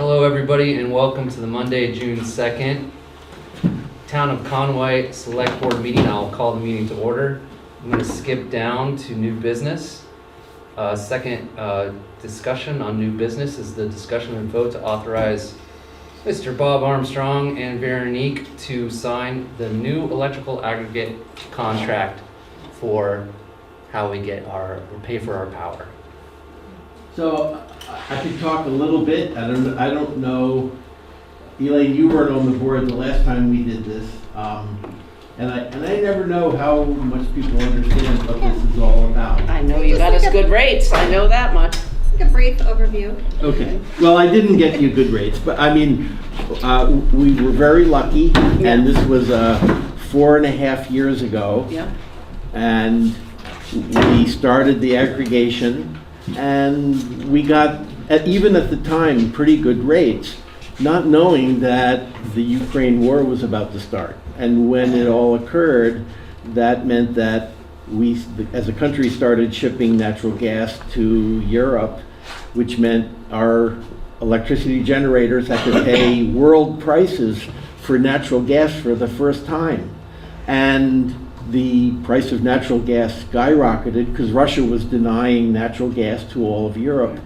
Hello everybody and welcome to the Monday, June 2nd, Town of Conway Selectboard meeting. I'll call the meeting to order. I'm going to skip down to new business. Second discussion on new business is the discussion and vote to authorize Mr. Bob Armstrong and Veronique to sign the new electrical aggregate contract for how we get pay for our power. So I could talk a little bit. I don't know, Elaine, you weren't on the board the last time we did this, and I never know how much people understand what this is all about. I know you got us good rates, I know that much. A brief overview. Okay. Well, I didn't get you good rates, but I mean, we were very lucky, and this was 4.5 years ago. Yeah. And we started the aggregation, and we got, even at the time, pretty good rates, not knowing that the Ukraine war was about to start. And when it all occurred, that meant that we, as a country, started shipping natural gas to Europe, which meant our electricity generators had to pay world prices for natural gas for the first time. And the price of natural gas skyrocketed because Russia was denying natural gas to all of Europe.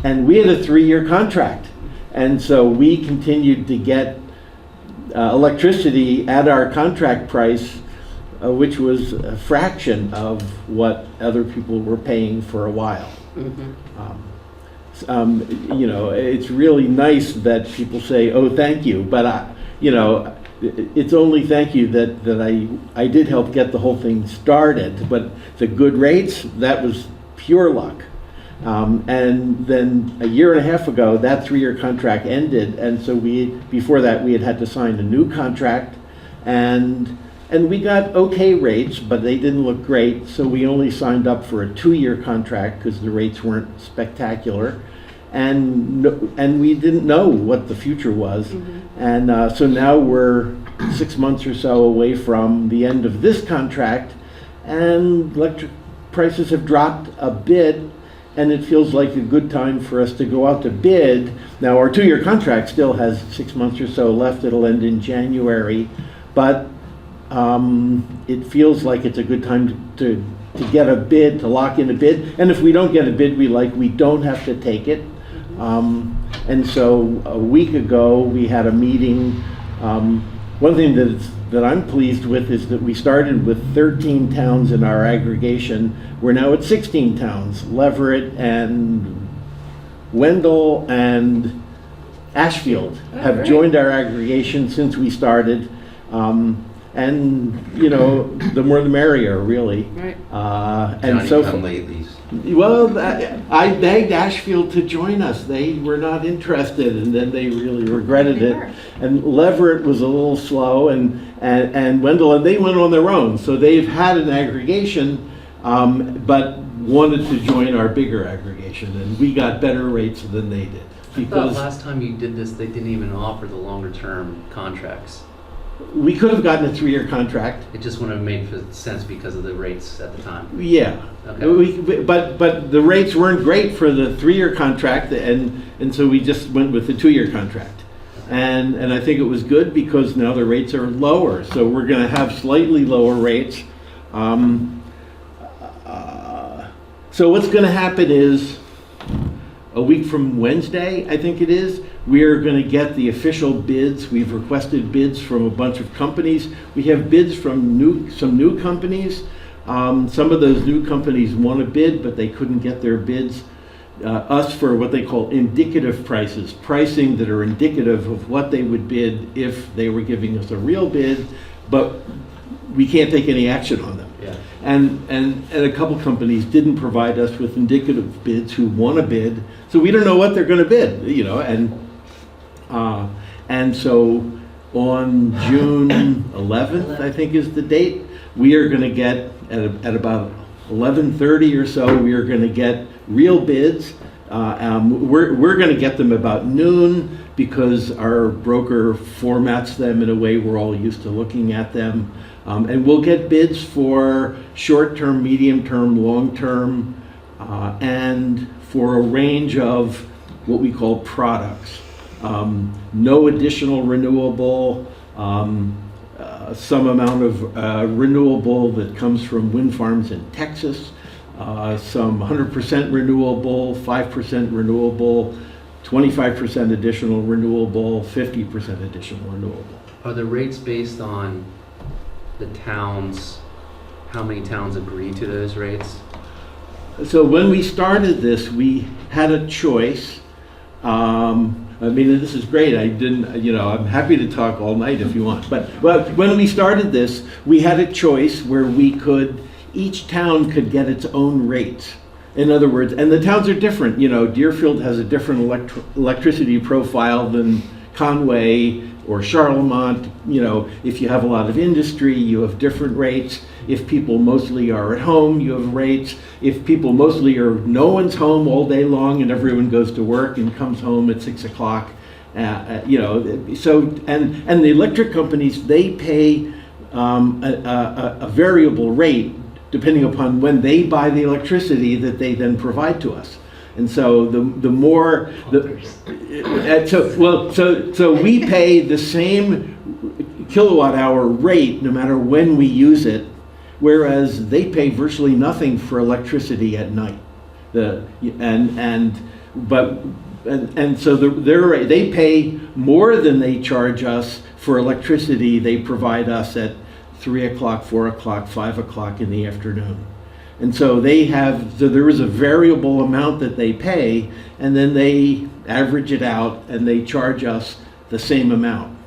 And we had a 3-year contract. And so we continued to get electricity at our contract price, which was a fraction of what other people were paying for a while. Mm-hmm. You know, it's really nice that people say, oh, thank you, but it's only thank you that I did help get the whole thing started, but the good rates, that was pure luck. And then 1.5 years ago, that 3-year contract ended, and so before that we had to sign a new contract, and we got okay rates, but they didn't look great, so we only signed up for a 2-year contract because the rates weren't spectacular, and we didn't know what the future was. Mm-hmm. And so now we're 6 months or so away from the end of this contract, and electric prices have dropped a bit, and it feels like a good time for us to go out to bid. Now our 2-year contract still has 6 months or so left. It'll end in January, but it feels like it's a good time to get a bid, to lock in a bid. And if we don't get a bid we don't have to take it. And so a week ago we had a meeting. One thing that I'm pleased with is that we started with 13 towns in our aggregation. We're now at 16 towns. Leverett and Wendell and Ashfield have joined our aggregation since we started. And you know, the more the merrier, really. Right. And so well, I begged Ashfield to join us. They were not interested, and then they really regretted it. And Leverett was a little slow, and Wendell, and they went on their own. So they've had an aggregation, but wanted to join our bigger aggregation, and we got better rates than they did. Because I thought last time you did this, they didn't even offer the longer term contracts. We could have gotten a 3-year contract. It just wouldn't have made sense because of the rates at the time. Yeah. Okay. But the rates weren't great for the 3-year contract, and so we just went with the 2-year contract. Okay. And I think it was good because now the rates are lower. So we're going to have slightly lower rates. So what's going to happen is a week from Wednesday, I think it is, we are going to get the official bids. We've requested bids from a bunch of companies. We have bids from some new companies. Some of those new companies want to bid, but they couldn't get their bids. Us for what they call indicative prices, pricing that are indicative of what they would bid if they were giving us a real bid, but we can't take any action on them. Yeah. And a couple companies didn't provide us with indicative bids who want to bid, so we don't know what they're going to bid, you know, and so on June 11th, I think is the date, we are going to get at about 11:30 or so, we are going to get real bids. We're going to get them about noon because our broker formats them in a way we're all used to looking at them. And we'll get bids for short-term, medium-term, long-term, and for a range of what we call products. no additional renewable, some amount of renewable that comes from wind farms in Texas, some 100% renewable, 5% renewable, 25% additional renewable, 50% additional renewable. Are the rates based on the towns, how many towns agree to those rates? So when we started this, we had a choice. I mean, this is great. I didn't, you know, I'm happy to talk all night if you want. But when we started this, we had a choice where we could, each town could get its own rates. In other words, and the towns are different. You know, Deerfield has a different electricity profile than Conway or Charlemont. You know, if you have a lot of industry, you have different rates. If people mostly are at home, you have rates. If people mostly are, no one's home all day long and everyone goes to work and comes home at 6 o'clock, you know, so, and the electric companies, they pay a variable rate depending upon when they buy the electricity that they then provide to us. And so the more, so we pay the same kilowatt hour rate no matter when we use it, whereas they pay virtually nothing for electricity at night. So they pay more than they charge us for electricity they provide us at 3 o'clock, 4 o'clock, 5 o'clock in the afternoon. And so there is a variable amount that they pay, and then they average it out and they charge us the same amount.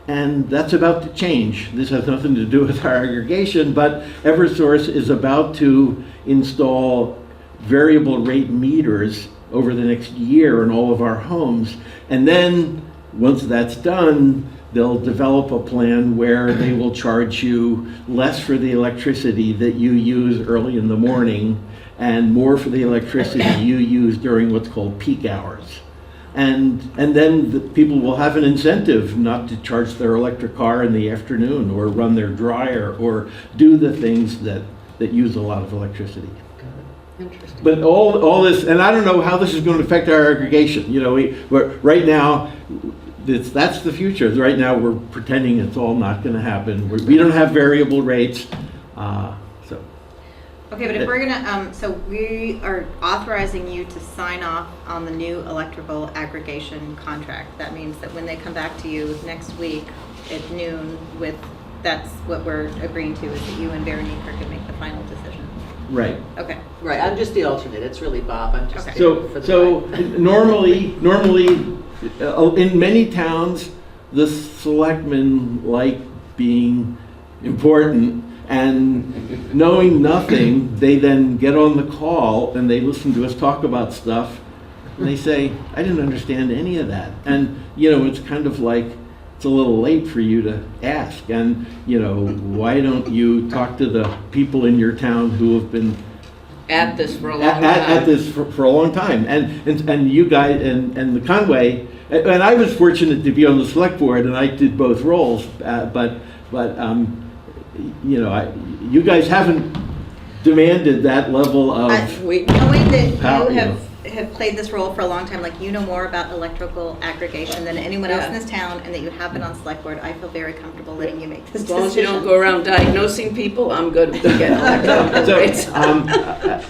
And that's about to change. This has nothing to do with our aggregation, but Eversource is about to install variable rate meters over the next year in all of our homes. And then once that's done, they'll develop a plan where they will charge you less for the electricity that you use early in the morning and more for the electricity you use during what's called peak hours. And then the people will have an incentive not to charge their electric car in the afternoon or run their dryer or do the things that use a lot of electricity. Interesting. But all this, and I don't know how this is going to affect our aggregation. You know, we're right now, that's the future. Right now we're pretending it's all not going to happen. We don't have variable rates. So. Okay, but if we're gonna, so we are authorizing you to sign off on the new electrical aggregation contract. That means that when they come back to you next week at noon that's what we're agreeing to, is that you and Veronique are gonna make the final decision. Right. Okay. Right, I'm just the alternate. It's really Bob. I'm just Okay. here for the So ride. normally, in many towns, the selectmen like being important, and knowing nothing, they then get on the call and they listen to us talk about stuff, and they say, I didn't understand any of that. And, you know, it's kind of like, it's a little late for you to ask. And, you know, why don't you talk to the people in your town who have been At this for a long time. at this for a long time, and you guys and the Conway, and I was fortunate to be on the select board, and I did both roles, but you know, you guys haven't demanded that level of We, Knowing that Power, you you have played this role for a long time, like you know more about electrical aggregation than anyone else in Yeah. this town, and that you have been on select board, I feel very comfortable letting you make this as long as you decision. don't go around diagnosing people, I'm good with getting electrical So, rates.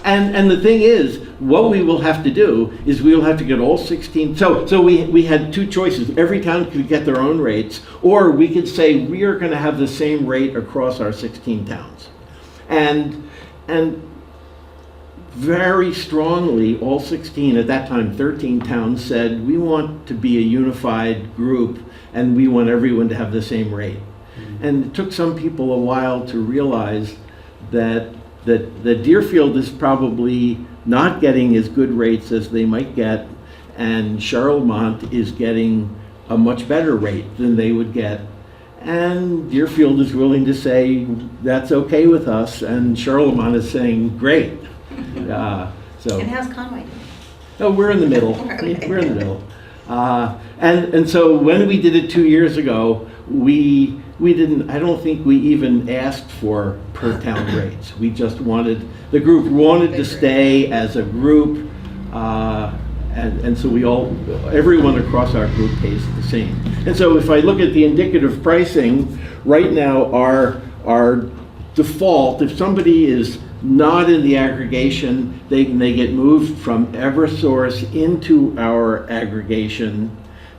and the thing is, what we will have to do is we will have to get all 16. So we had two choices. Every town could get their own rates, or we could say we are going to have the same rate across our 16 towns, and very strongly, all 16, at that time 13 towns, said we want to be a unified group and we want everyone to have the same rate. And it took some people a while to realize that Deerfield is probably not getting as good rates as they might get, and Charlemont is getting a much better rate than they would get. And Deerfield is willing to say, that's okay with us, and Charlemont is saying, great. So. And how's Conway doing? No, we're in the middle. Okay. We're in the middle. And so when we did it 2 years ago, we didn't, I don't think we even asked for per town rates. We just wanted, the group wanted to stay as a group, And so everyone across our group pays the same. And so if I look at the indicative pricing, right now our default, if somebody is not in the aggregation, they get moved from EverSource into our aggregation.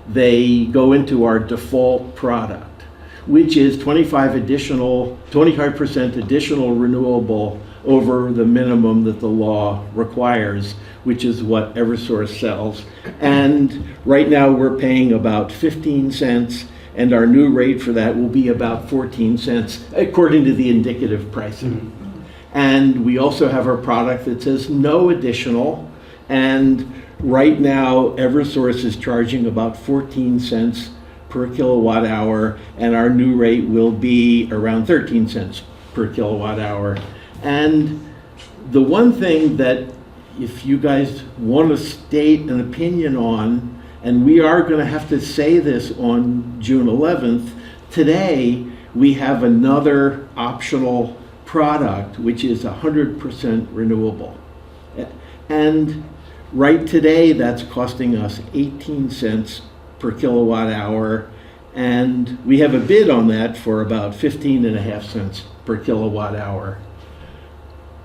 They go into our default product, which is 25% additional renewable over the minimum that the law requires, which is what EverSource sells. And right now we're paying about 15 cents, and our new rate for that will be about 14 cents, according to the indicative pricing. And we also have our product that says no additional, and right now EverSource is charging about 14 cents per kilowatt hour, and our new rate will be around 13 cents per kilowatt hour. And the one thing that, if you guys want to state an opinion on, and we are going to have to say this on June 11th, today we have another optional product which is 100% renewable. And right today that's costing us 18 cents per kilowatt hour, and we have a bid on that for about 15.5 cents per kilowatt hour.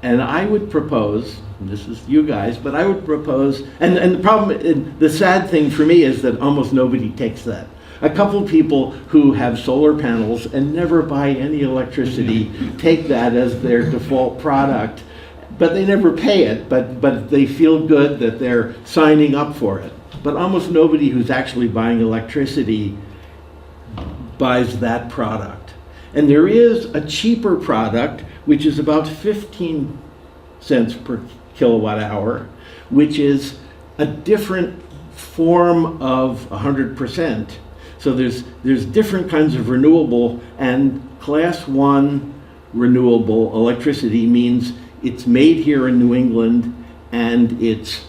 And I would propose, and this is you guys, but I would propose, and the problem, the sad thing for me is that almost nobody takes that. A couple people who have solar panels and never buy any electricity take that as their default product, but they never pay it, but they feel good that they're signing up for it. But almost nobody who's actually buying electricity buys that product. And there is a cheaper product, which is about 15 cents per kilowatt hour, which is a different form of 100%. So there's different kinds of renewable, and class 1 renewable electricity means it's made here in New England, and it's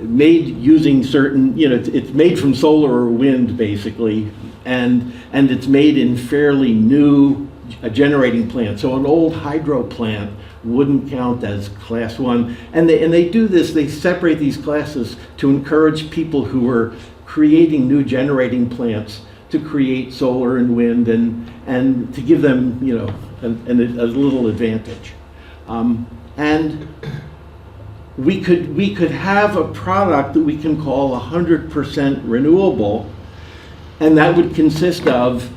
made using certain, it's made from solar or wind basically, and it's made in fairly new generating plants. So an old hydro plant wouldn't count as class 1. And they do this, they separate these classes to encourage people who are creating new generating plants to create solar and wind, and to give them, a little advantage. And we could have a product that we can call 100% renewable, and that would consist of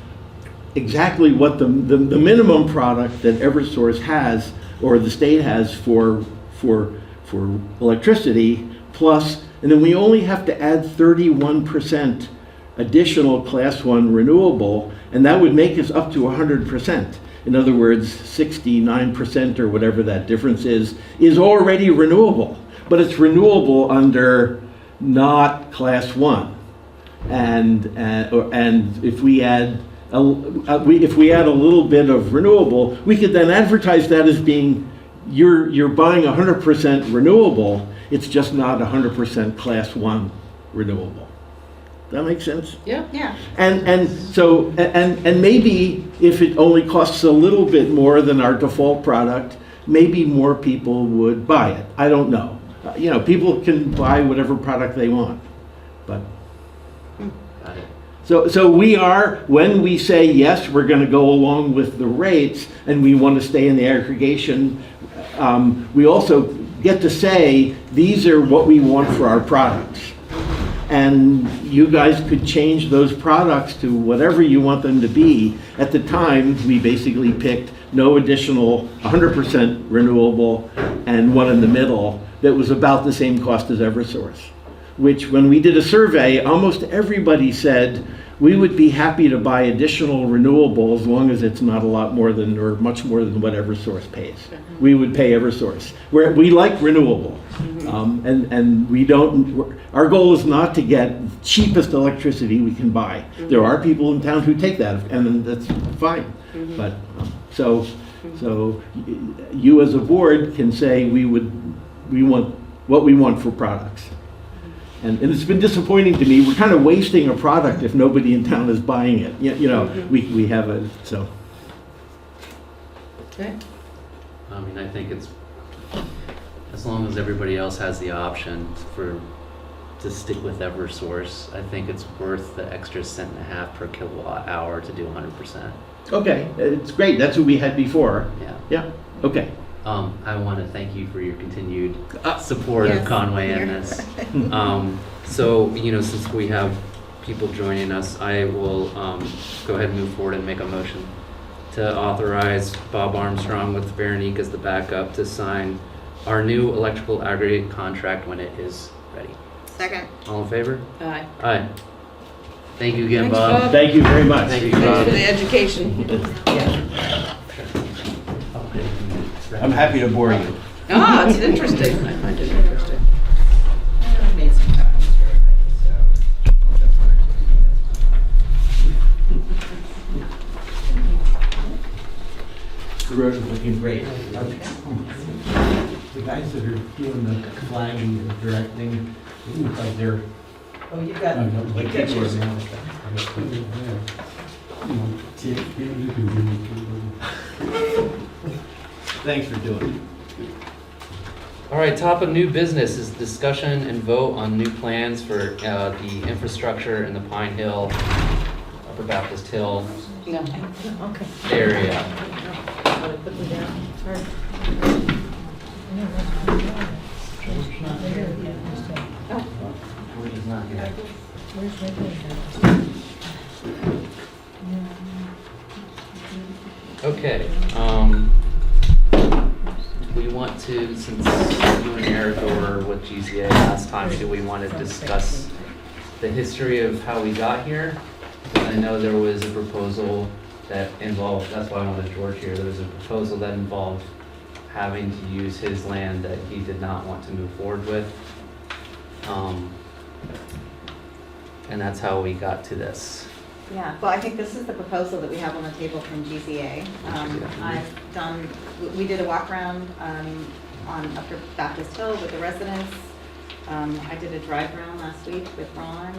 exactly what the minimum product that EverSource has, or the state has for electricity, plus, and then we only have to add 31% additional class 1 renewable, and that would make us up to 100%. In other words, 69% or whatever that difference is already renewable, but it's renewable under not class 1. And if we add a little bit of renewable, we could then advertise that as being you're buying 100% renewable. It's just not 100% class 1 renewable. That makes sense? Yeah. Yeah. And maybe if it only costs a little bit more than our default product, maybe more people would buy it. I don't know. People can buy whatever product they want, but. Got it. So we are, when we say yes, we're going to go along with the rates, and we want to stay in the aggregation, we also get to say these are what we want for our products. And you guys could change those products to whatever you want them to be. At the time, we basically picked no additional 100% renewable and one in the middle that was about the same cost as EverSource, which when we did a survey, almost everybody said we would be happy to buy additional renewable as long as it's not a lot more than, or much more than what EverSource pays. We would pay EverSource. We like renewable. And we don't, our goal is not to get cheapest electricity we can buy. There are people in town who take that, and that's fine. But so you as a board can say we want what we want for products. And it's been disappointing to me. We're kind of wasting a product if nobody in town is buying it. We have a, so. Okay. I mean, I think it's as long as everybody else has the option to stick with Eversource, I think it's worth the extra $1.50 per kilowatt hour to do 100%. Okay, it's great. That's what we had before. Yeah. Yeah, okay. I want to thank you for your continued support of Yes, Conway in here. this. So, since we have people joining us, I will go ahead and move forward and make a motion to authorize Bob Armstrong with Veronique as the backup to sign our new electrical aggregate contract when it is ready. Second. All in favor? Aye. Aye. Thank you again, Thanks, Bob. Bob. Thank you very much. Thank you, Thanks Bob. for the education. I'm happy to bore you. Ah, it's interesting. I find it interesting. I made some copies for everybody, so that's what The road is looking great. The guys that are doing the flagging and directing, they look like they're Oh, you got, like you got people yours. are Thanks for doing it. All right, top of new business is discussion and vote on new plans for the infrastructure in the Pine Hill, Upper Baptist Hill No. Okay. area. Put me down. Sorry. George is not here. Okay, we want to, since you and Eric were with GZA last time, do we want to discuss the history of how we got here? Because I know there was a proposal that involved, that's why I wanted George here, there was a proposal that involved having to use his land that he did not want to move forward with. And that's how we got to this. Yeah, well, I think this is the proposal that we have on the table from GZA. We did a walk around on Upper Baptist Hill with the residents. I did a drive around last week with Ron,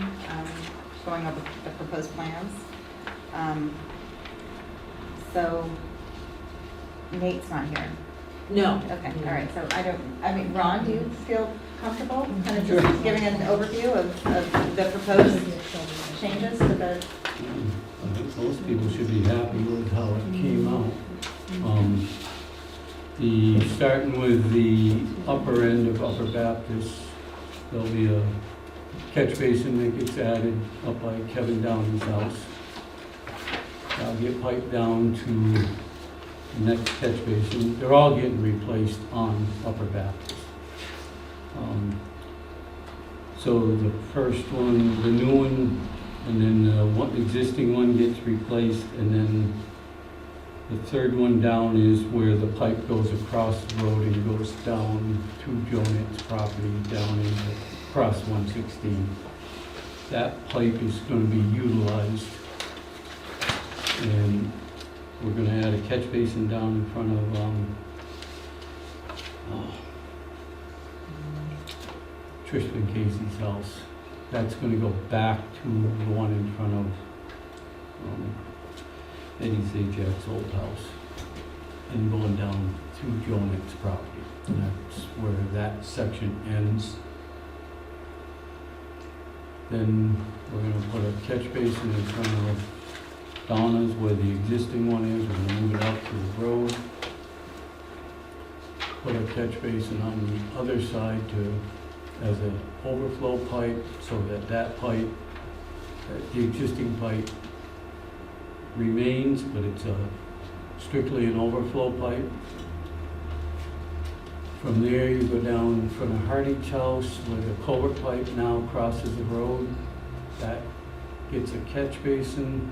going over the proposed plans. So Nate's not here. No. Okay, all right, so Ron, do you feel comfortable kind of just giving an overview of the proposed changes to the? I think most people should be happy with how it came out. Starting with the upper end of Upper Baptist, there'll be a catch basin that gets added up by Kevin Downey's house. That'll get piped down to the next catch basin. They're all getting replaced on Upper Baptist. So the first one, the new one, and then the existing one gets replaced, and then the third one down is where the pipe goes across the road and goes down to Jonet's property down across 116. That pipe is going to be utilized, and we're going to add a catch basin down in front of Trishman Casey's house. That's going to go back to the one in front of Eddie Zajak's old house and going down to Jonet's property. And that's where that section ends. Then we're going to put a catch basin in front of Donna's where the existing one is. We're going to move it out to the road. Put a catch basin on the other side as an overflow pipe, so that pipe, the existing pipe remains, but it's strictly an overflow pipe. From there, you go down in front of Harding's house where the culvert pipe now crosses the road. That gets a catch basin.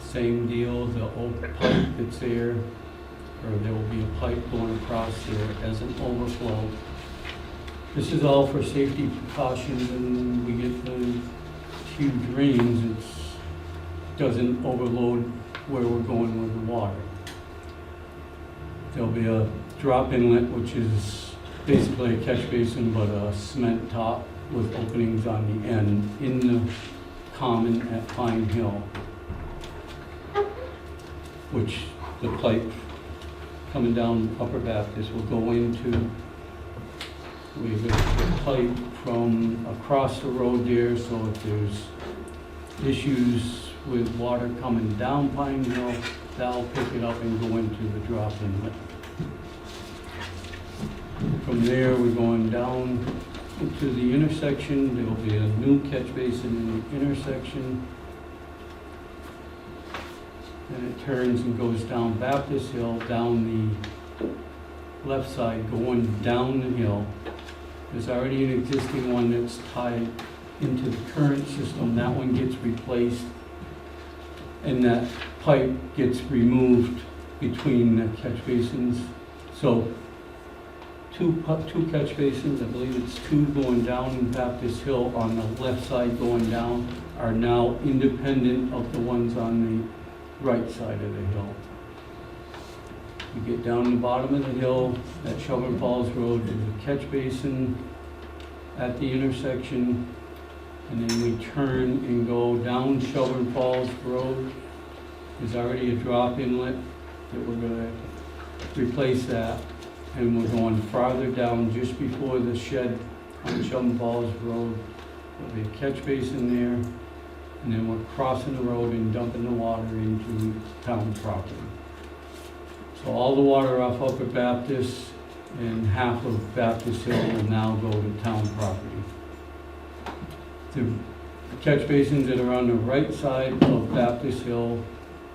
Same deal, the old pipe that's there, or there will be a pipe going across there as an overflow. This is all for safety precautions, and we get the huge rains, it doesn't overload where we're going with the water. There'll be a drop inlet, which is basically a catch basin, but a cement top with openings on the end in the common at Pine Hill, which the pipe coming down Upper Baptist will go into We're gonna put pipe from across the road there, so if there's issues with water coming down Pine Hill, that'll pick it up and go into the drop inlet. From there, we're going down into the intersection. There'll be a new catch basin in the intersection. And it turns and goes down Baptist Hill, down the left side, going down the hill. There's already an existing one that's tied into the current system. That one gets replaced, and that pipe gets removed between the catch basins. So two catch basins, I believe it's two going down Baptist Hill on the left side going down, are now independent of the ones on the right side of the hill. You get down the bottom of the hill at Shelburne Falls Road, there's a catch basin at the intersection, and then we turn and go down Shelburne Falls Road. There's already a drop inlet that we're gonna replace that, and we're going farther down just before the shed on Shelburne Falls Road. There'll be a catch basin there, and then we're crossing the road and dumping the water into town property. So all the water off Upper Baptist and half of Baptist Hill will now go to town property. The catch basins that are on the right side of Baptist Hill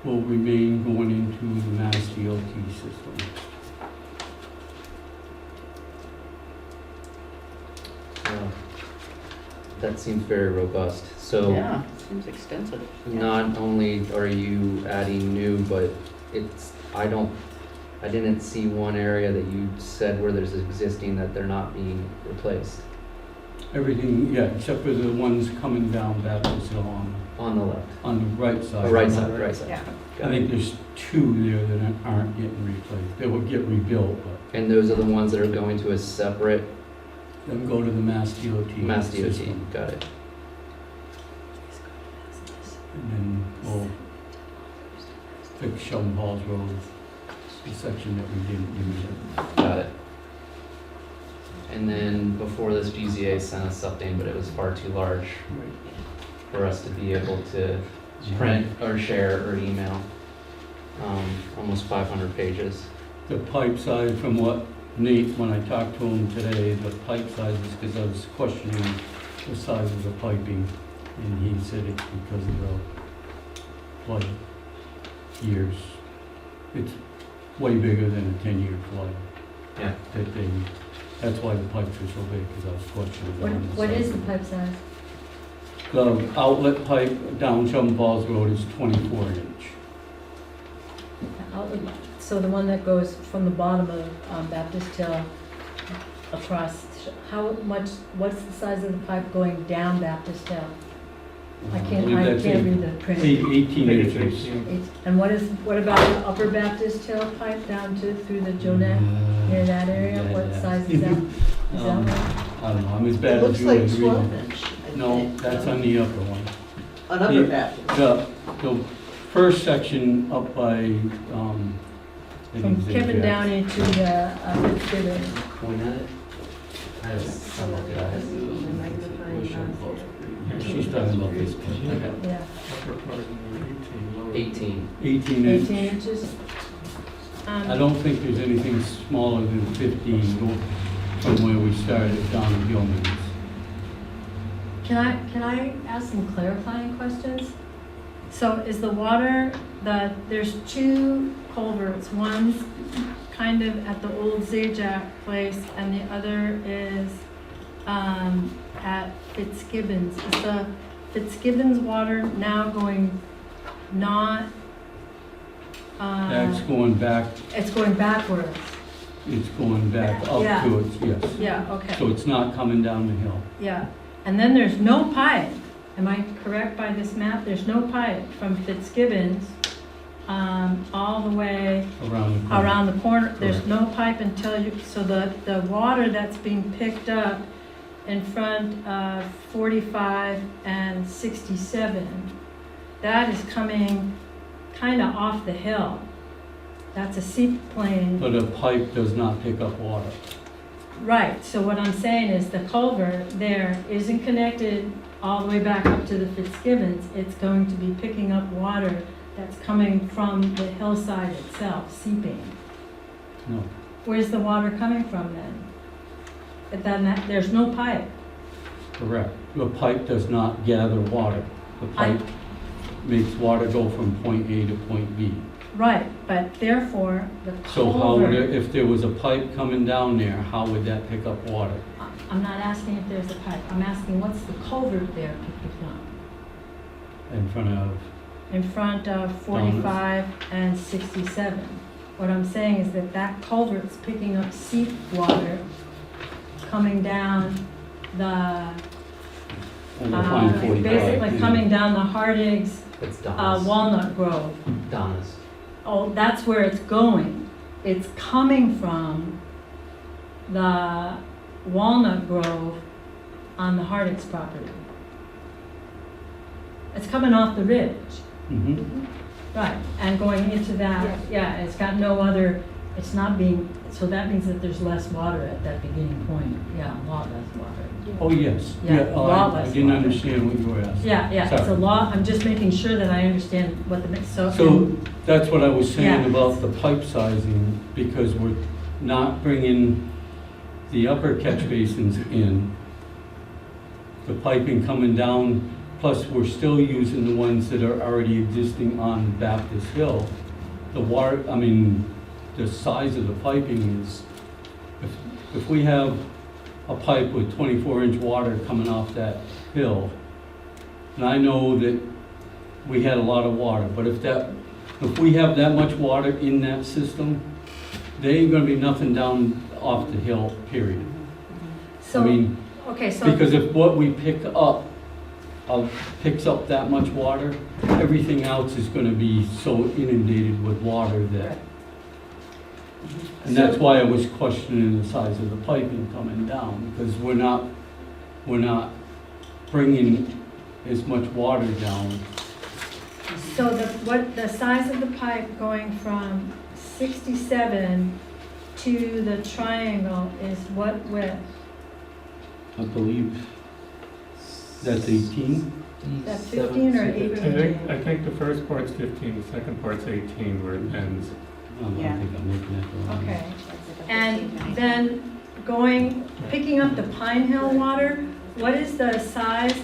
will remain going into the Mass DOT system. Wow. That seems very robust. So Yeah, seems extensive. not only are you adding new, but I didn't see one area that you said where there's existing that they're not being replaced. Everything, yeah, except for the ones coming down Baptist Hill On the left. on the right side. Right side, right side. Yeah. I think there's two there that aren't getting replaced. They will get rebuilt, but And those are the ones that are going to a separate then go to the Mass DOT. Mass DOT. system. Got it. And then we'll fix Shelburne Falls Road, the section that we didn't use. Got it. And then before this, GZA sent us something, but it was far too large for us to be able to print or share or email. Almost 500 pages. The pipe size, from what Nate, when I talked to him today, the pipe sizes, because I was questioning the size of the piping, and he said it's because of the flood years. It's way bigger than a 10-year flood. Yeah. That's why the pipes are so big, because I was questioning. What is the pipe size? The outlet pipe down Shelburne Falls Road is 24 inch. So the one that goes from the bottom of Baptist Hill across, how much, what's the size of the pipe going down Baptist Hill? I can't believe that's read the print. 18 inches. And what about the Upper Baptist Hill pipe down to, through the Jonette, near that area? What size is that? Is that one? I don't know, I'm as It bad as looks you. like at reading. 12 inch. I No, think. that's on the upper one. On Upper Baptist. The first section up by, From Kevin Downey to the Fitzgibbon. Point at it. I have look at it. She's talking about this pipe. Yeah, 18. 18 inch. 18 inches. I don't think there's anything smaller than 15 from where we started down in Gilman's. Can I ask some clarifying questions? So is the water, there's two culverts, one's kind of at the old Zajac place and the other is at Fitzgibbon's. Is the Fitzgibbon's water now going not, That's going back, it's going backwards? it's going back up Yeah. to its, yes. Yeah, okay. So it's not coming down the hill. Yeah, and then there's no pipe, am I correct by this map? There's no pipe from Fitzgibbon's, all the way around the corner. There's Correct. no pipe until you, so the water that's being picked up in front of 45 and 67, that is coming kinda off the hill. That's a seaplane. But a pipe does not pick up water. Right, so what I'm saying is the culvert there isn't connected all the way back up to the Fitzgibbons. It's going to be picking up water that's coming from the hillside itself, seeping. No. Where's the water coming from then? But then there's no pipe. Correct. The pipe does not gather water. The pipe makes water go from point A to point B. Right, but therefore, the So how would culvert, if there was a pipe coming down there, how would that pick up water? I'm not asking if there's a pipe, I'm asking what's the culvert there picking up? In front of, In front of 45 and 67. What I'm saying is that that culvert's picking up seep water coming down the, on the Pine 45. basically coming down the Hardig's It's Donna's. Walnut Grove. Donna's. Oh, that's where it's going. It's coming from the Walnut Grove on the Hardig's property. It's coming off the ridge, Mhm. right, and going into that, yeah, it's got no other, it's not being, so that means that there's less water at that beginning point. Yeah, a lot less water. Oh, yes. Yeah, a lot I less didn't water. understand what you were asking. Yeah, it's a Sorry. lot, I'm just making sure that I understand what the, So that's what I was saying Yeah. about the pipe sizing, because we're not bringing the upper catch basins in. The piping coming down, plus we're still using the ones that are already existing on Baptist Hill. The water, I mean, the size of the piping is, if we have a pipe with 24-inch water coming off that hill, and I know that we had a lot of water, but if we have that much water in that system, there ain't gonna be nothing down off the hill, period. I So, mean, okay, so. because if what we pick up, picks up that much water, everything else is gonna be so inundated with water that, and that's why I was questioning the size of the piping coming down, because we're not bringing as much water down. So the size of the pipe going from 67 to the triangle is what width? I believe that's 18. That 15 or 18? I think the first part's 15, the second part's 18 where it ends. I think I'm looking at the wrong. Okay. And then picking up the Pine Hill water, what is the size?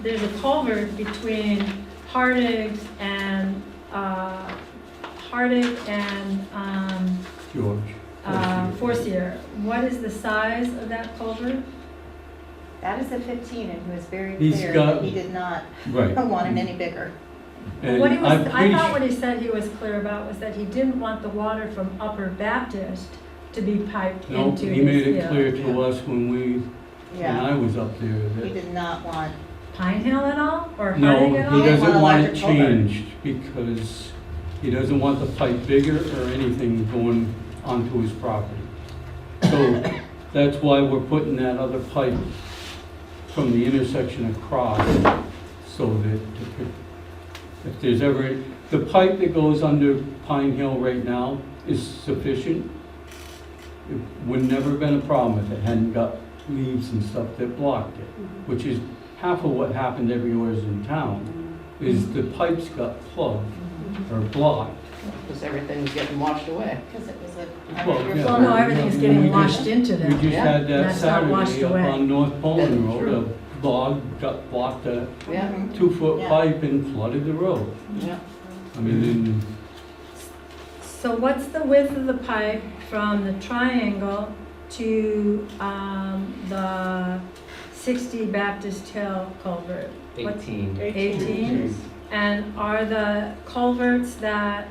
There's a culvert between Hardig and George. Forcier. What is the size of that culvert? That is a 15, and he was very He's clear got- that he did not Right. want it any bigger. And What he was, I'm I pretty thought su- what he said he was clear about was that he didn't want the water from Upper Baptist to be piped No, into his he made it hill. clear to us when Yeah, I was up there he that, did not want, Pine Hill at all, or no, Harding at all? he didn't doesn't want want it electric culvert. changed because he doesn't want the pipe bigger or anything going onto his property. So that's why we're putting that other pipe from the intersection across, so that if there's ever, the pipe that goes under Pine Hill right now is sufficient. It would never have been a problem if it hadn't got leaves and stuff that blocked it, which is half of what happened everywhere in town, is the pipes got plugged or blocked. Because everything was getting washed away. because it was Well, a. yeah. Well, no, everything's We getting just- washed into We them. just Yeah. had that That's not washed Saturday up away. on North Poland That's Road, true. a bog got blocked, a Yeah, 2-foot Yeah. pipe and flooded the road. yeah. I mean, So what's the width of the pipe from the triangle to the 60 Baptist Hill culvert? What- 18. 18? And are the culverts that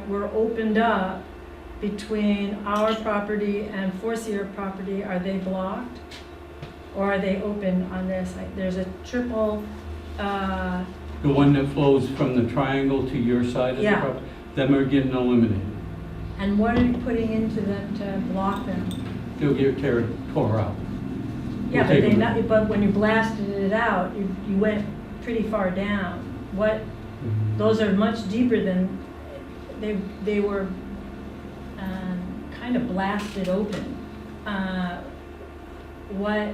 were opened up between our property and Forcier property, are they blocked? Or are they open on this? Like, there's a triple, the one that flows from the triangle to your side of the Yeah. property, them are getting eliminated. and what are you putting into them to block them? They'll get tore out. Yeah, We'll take them. but when you blasted it out, you went pretty far down. What, those are much deeper than, they were kind of blasted open. what,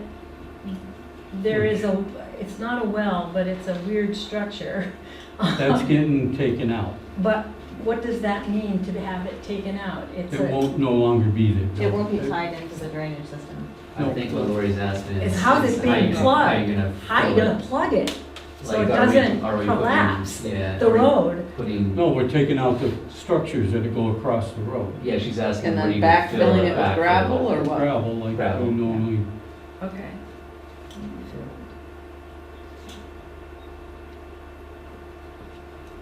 there is a, it's not a well, but it's a weird structure. That's getting taken out. But what does that mean to have it taken out? It's It a, won't no longer be there. It won't be tied into the drainage system. I think what Lori's asking is. it's how's it how you being gonna- plugged? How How you you gonna gonna plug it? So Like, it are we- doesn't are we putting- collapse yeah, the are we road. Putting, No, we're taking out the structures that go across the road. yeah, she's asking And where then you gonna fill backfilling it with backfill gravel with? or what? Gravel like Gravel. we normally. Okay.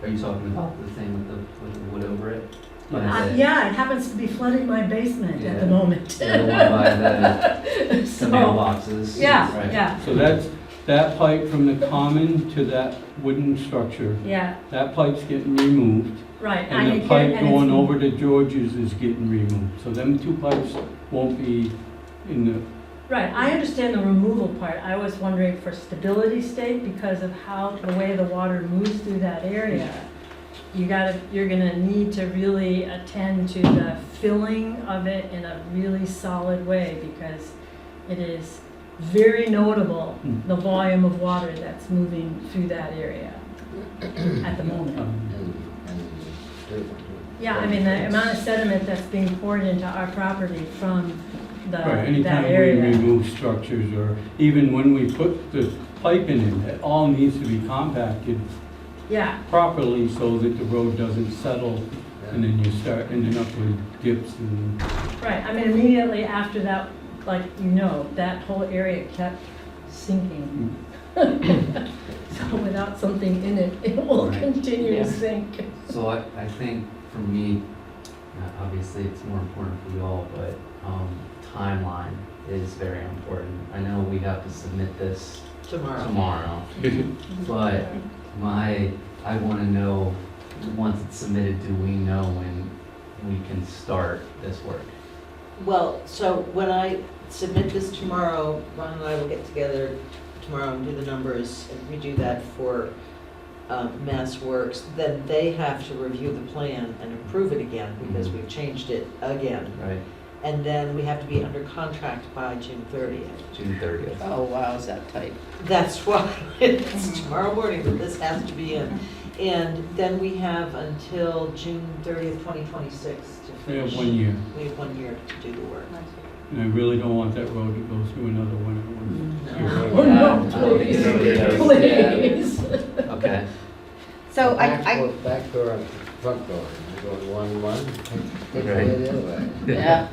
Are you talking about the thing with the wood over it? By the- Yeah, it happens to be flooding my basement at the Yeah. moment. The one by the So, mailboxes? yeah, Right. yeah, So that's, that pipe from the common to that wooden structure, yeah, that pipe's getting removed. right. And the it pipe get- and going it's- over to George's is getting removed. So them two pipes won't be in the, Right, I understand the removal part. I was wondering for stability's sake, because of how, the way the water moves through that area, you're gonna need to really attend to the filling of it in a really solid way, because it is very notable, the volume of water that's moving through that area at the moment. Yeah, I mean, the amount of sediment that's being poured into our property from right, that anytime we area. remove structures or even when we put the pipe in, it all needs to be compacted Yeah, properly so that the road doesn't settle and then you start ending up with dips and, right. I mean, immediately after that, like, that whole area kept sinking. So without something in it, it will Right. continue Yeah. to sink. So I think for me, obviously it's more important for you all, but timeline is very important. I know we have to submit this tomorrow, but I want to know, once it's submitted, do we know when we can start this work? Well, so when I submit this tomorrow, Ron and I will get together tomorrow and do the numbers and redo that for Mass Works. Then they have to review the plan and approve it again because we've changed it again. Right, And then we have to be under contract by June 30th. June 30th. Oh, wow, is that tight? That's why it's tomorrow morning that this has to be in. And then we have until June 30th, 2026 to we have finish. 1 year. We have 1 year to do the work. And I really don't want that road to go through another winter. Oh, no, I don't think anybody does. please. Okay, So Back door and front door, you're going one, take Right. away the other way. Yeah.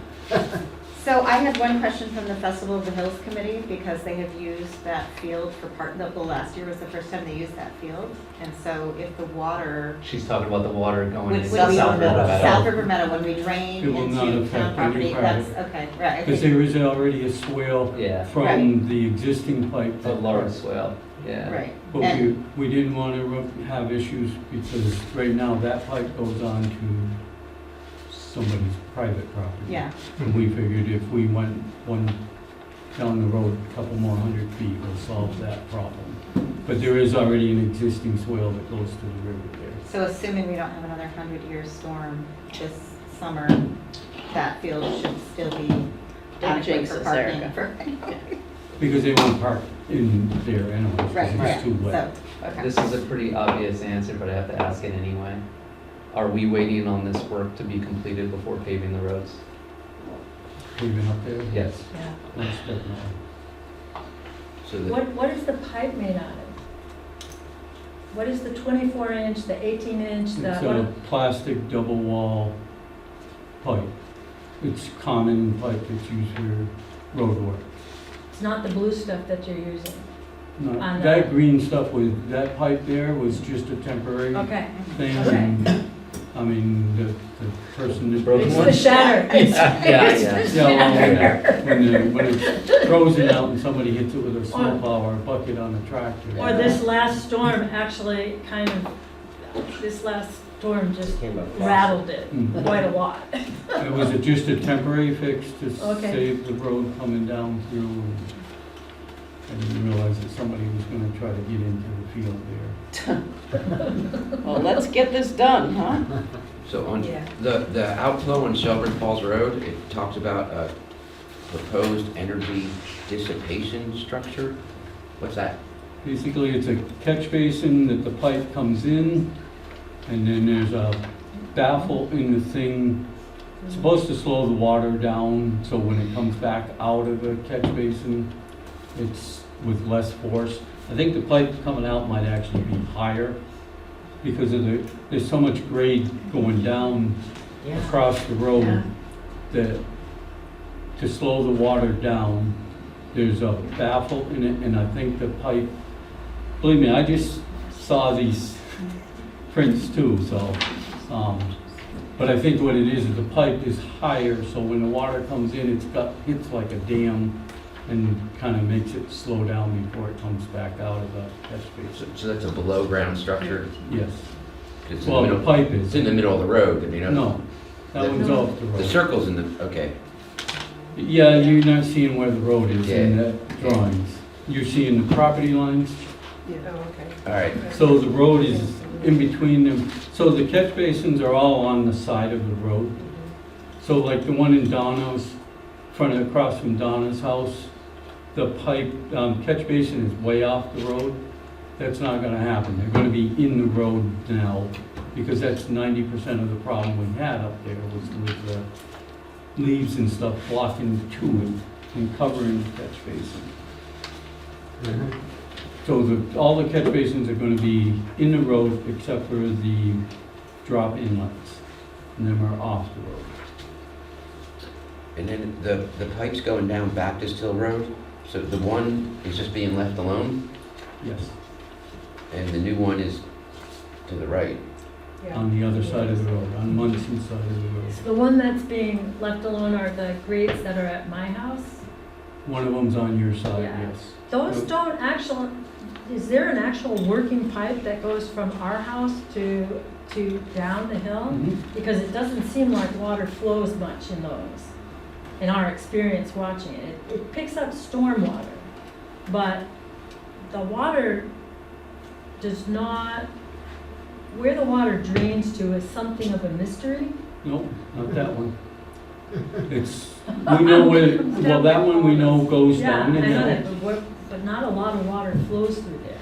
So I had one question from the Festival of the Hills Committee, because they have used that field for the last year was the first time they used that field. And so if the water, she's talking about the water going when into we, South River River Meadow. Meadow. South River Meadow, when we drain It will not into affect town property, any that's, private. okay, right. I Because think- there is already a swale Yeah, from the existing pipe. a large swell, yeah. Right. But And- we didn't want to have issues because right now that pipe goes on to somebody's private property. Yeah, And we figured if we went one down the road, a couple more 100 feet, we'll solve that problem. But there is already an existing swale that goes to the river there. so assuming we don't have another 100-year storm this summer, that field should still be adequate jinx for us, parking. Erica. Because they won't park in there anyways, because Right, it's right, too wet. so, okay. This is a pretty obvious answer, but I have to ask it anyway. Are we waiting on this work to be completed before paving the roads? Even up there? Yes. Yeah. That's definitely. So the, What is the pipe made out of? What is the 24-inch, the 18-inch, the, It's what? a plastic double wall pipe. It's common pipe that's used for road work. It's not the blue stuff that you're using. No, On that the- green stuff with, that pipe there was just a temporary Okay. thing. Okay. And, I mean, the person that. Broken It's one? the shatter. It's Yeah, it's yeah. the Yeah, shatter. when it's frozen out and somebody hits it with a snowplow or a bucket on a tractor. Or this last storm actually this last storm just came up. rattled it Mm. quite a lot. It was just a temporary fix to Okay. save the road coming down through. And I didn't realize that somebody was gonna try to get into the field there. Well, let's get this done, huh? So on Yeah. the outflow on Shelburne Falls Road, it talks about proposed energy dissipation structure? What's that? Basically, it's a catch basin that the pipe comes in, and then there's a baffle in the thing. It's supposed to slow the water down, so when it comes back out of the catch basin, it's with less force. I think the pipe coming out might actually be higher because of there's so much grade going down across the road that to slow the water down, there's a baffle in it, and I think the pipe, believe me, I just saw these prints too, so, but I think what it is the pipe is higher, so when the water comes in, hits like a dam and kind of makes it slow down before it comes back out of the catch basin. So that's a below ground structure? Yes. It's in Well, the the middle, pipe is. it's in the middle of the road, you know? No, that one's off the The road. circle's in the, okay. Yeah, you're not seeing where the road is in Yeah. the drawings. You're seeing the property lines. All right. So the road is in between them. So the catch basins are all on the side of the road. So like the one in Donna's, across from Donna's house, the pipe, catch basin is way off the road. That's not gonna happen. They're gonna be in the road now, because that's 90% of the problem we had up there was with the leaves and stuff blocking to it and covering the catch basin. So all the catch basins are gonna be in the road except for the drop inlets, and them are off the road. And then the pipe's going down Baptist Hill Road? So the one is just being left alone, Yes, and the new one is to the right? on the other side of the road, on Munson's side of the road. So the one that's being left alone are the grates that are at my house? One of them's on your side, Yeah. yes. Those don't actual, is there an actual working pipe that goes from our house to down the hill? Mhm. Because it doesn't seem like water flows much in those, in our experience watching it. It picks up storm water, but the water does not, where the water drains to is something of a mystery. No, not that one. It's, we know where, well, that one we know goes Yeah, down I and know that. that, but not a lot of water flows through there.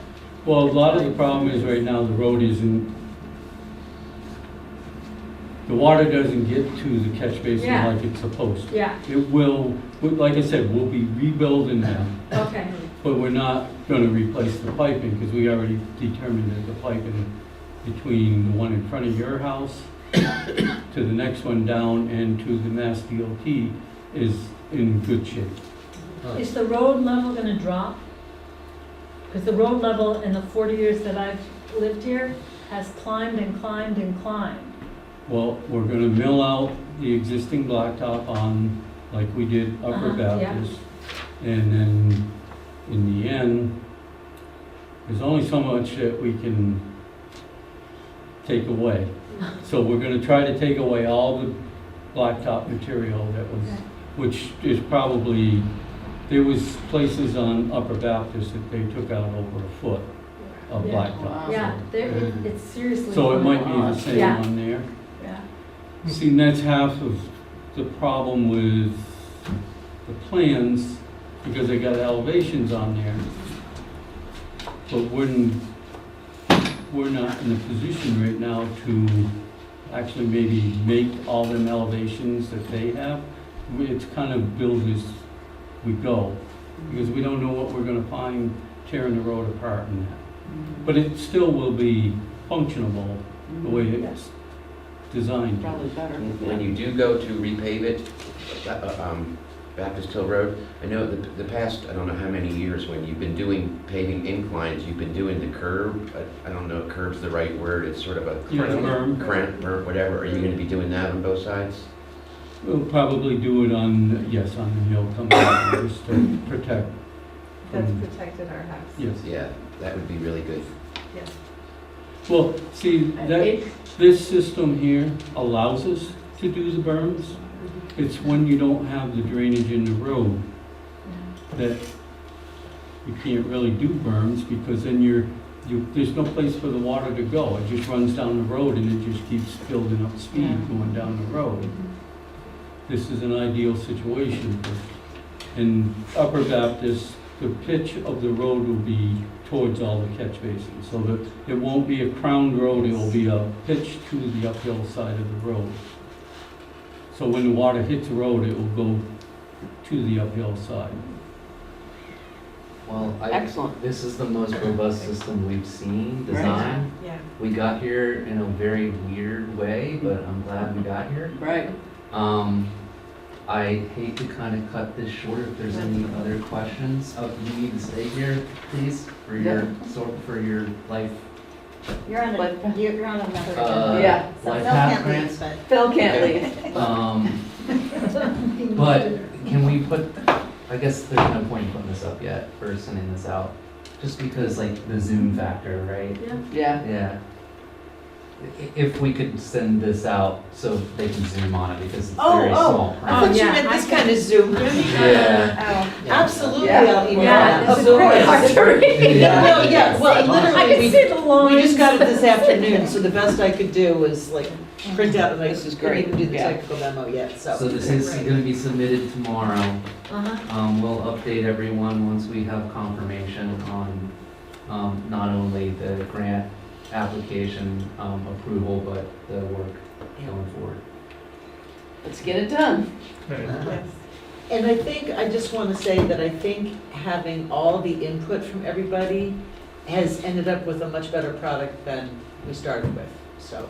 Well, a lot of the problem is right now the road isn't, the water doesn't get to the catch basin Yeah. like it's supposed to. Yeah, It will, like I said, we'll be rebuilding them, okay. but we're not gonna replace the piping because we already determined that the piping between the one in front of your house to the next one down and to the Mass DOT is in good shape. Is the road level gonna drop? Because the road level in the 40 years that I've lived here has climbed and climbed and climbed. Well, we're gonna mill out the existing blacktop on, like we did Upper Uh-huh, yeah. Baptist. And then, in the end, there's only so much that we can take away. So we're gonna try to take away all the blacktop material that was, Okay. which is probably, there was places on Upper Baptist that they took out over a foot of Yeah. blacktop. Yeah, it's seriously. So it might be the same Yeah. on there. Yeah. See, and that's half of the problem with the plans, because they got elevations on there. But we're not in a position right now to actually maybe make all them elevations that they have. It's kind of build as we go, because we don't know what we're gonna find tearing the road apart in that. But it still will be functionable the way it's designed. Probably better. When you do go to repave it, Baptist Hill Road, I know the past, I don't know how many years, when you've been doing paving inclines, you've been doing the curb. I don't know if curb's the right word, it's sort of a Yeah, berm. whatever. Are you gonna be doing that on both sides? We'll probably do it on, yes, on the hill coming out, just to protect. That's from- protected our house. Yes. Yeah, that would be really good. Yes. Well, see, this system here allows us to do the berms. It's when you don't have the drainage in the road that you can't really do berms, because then there's no place for the water to go. It just runs down the road and it just keeps building up speed going down the road. This is an ideal situation for In Upper Baptist, the pitch of the road will be towards all the catch basins, so that it won't be a crowned road, it will be a pitch to the uphill side of the road. So when the water hits the road, it will go to the uphill side. Well, Excellent. this is the most robust system we've seen designed. Yeah. We got here in a very weird way, but I'm glad we got here. Right. I hate to kind of cut this short. If there's any other questions, you need to stay here, please, for your life. You're on Like- you're on another Uh, agenda. Yeah. So life Phil path can't grants? leave, Phil can't leave. But can we put? I guess there's no point in putting this up yet or sending this out, just because like the Zoom factor, right? Yeah. Yeah. If we could send this out so they can zoom on it because it's very small I print. thought you yeah, meant I this can- kind of Zoom. Yeah. Absolutely, Yeah. I'll email Yeah, that. this is really hard to read. Yeah. Well, yeah, well, I literally, can see the lines. we just got it this afternoon, so the best I could do was like print out, and I This is didn't great, even do the yeah. technical memo yet, so. So this is gonna be submitted tomorrow. Uh-huh. We'll update everyone once we have confirmation on, not only the grant application, approval, but the work going forward. Let's get it done. Okay. And I think, I just want to say that I think having all the input from everybody has ended up with a much better product than we started with, so.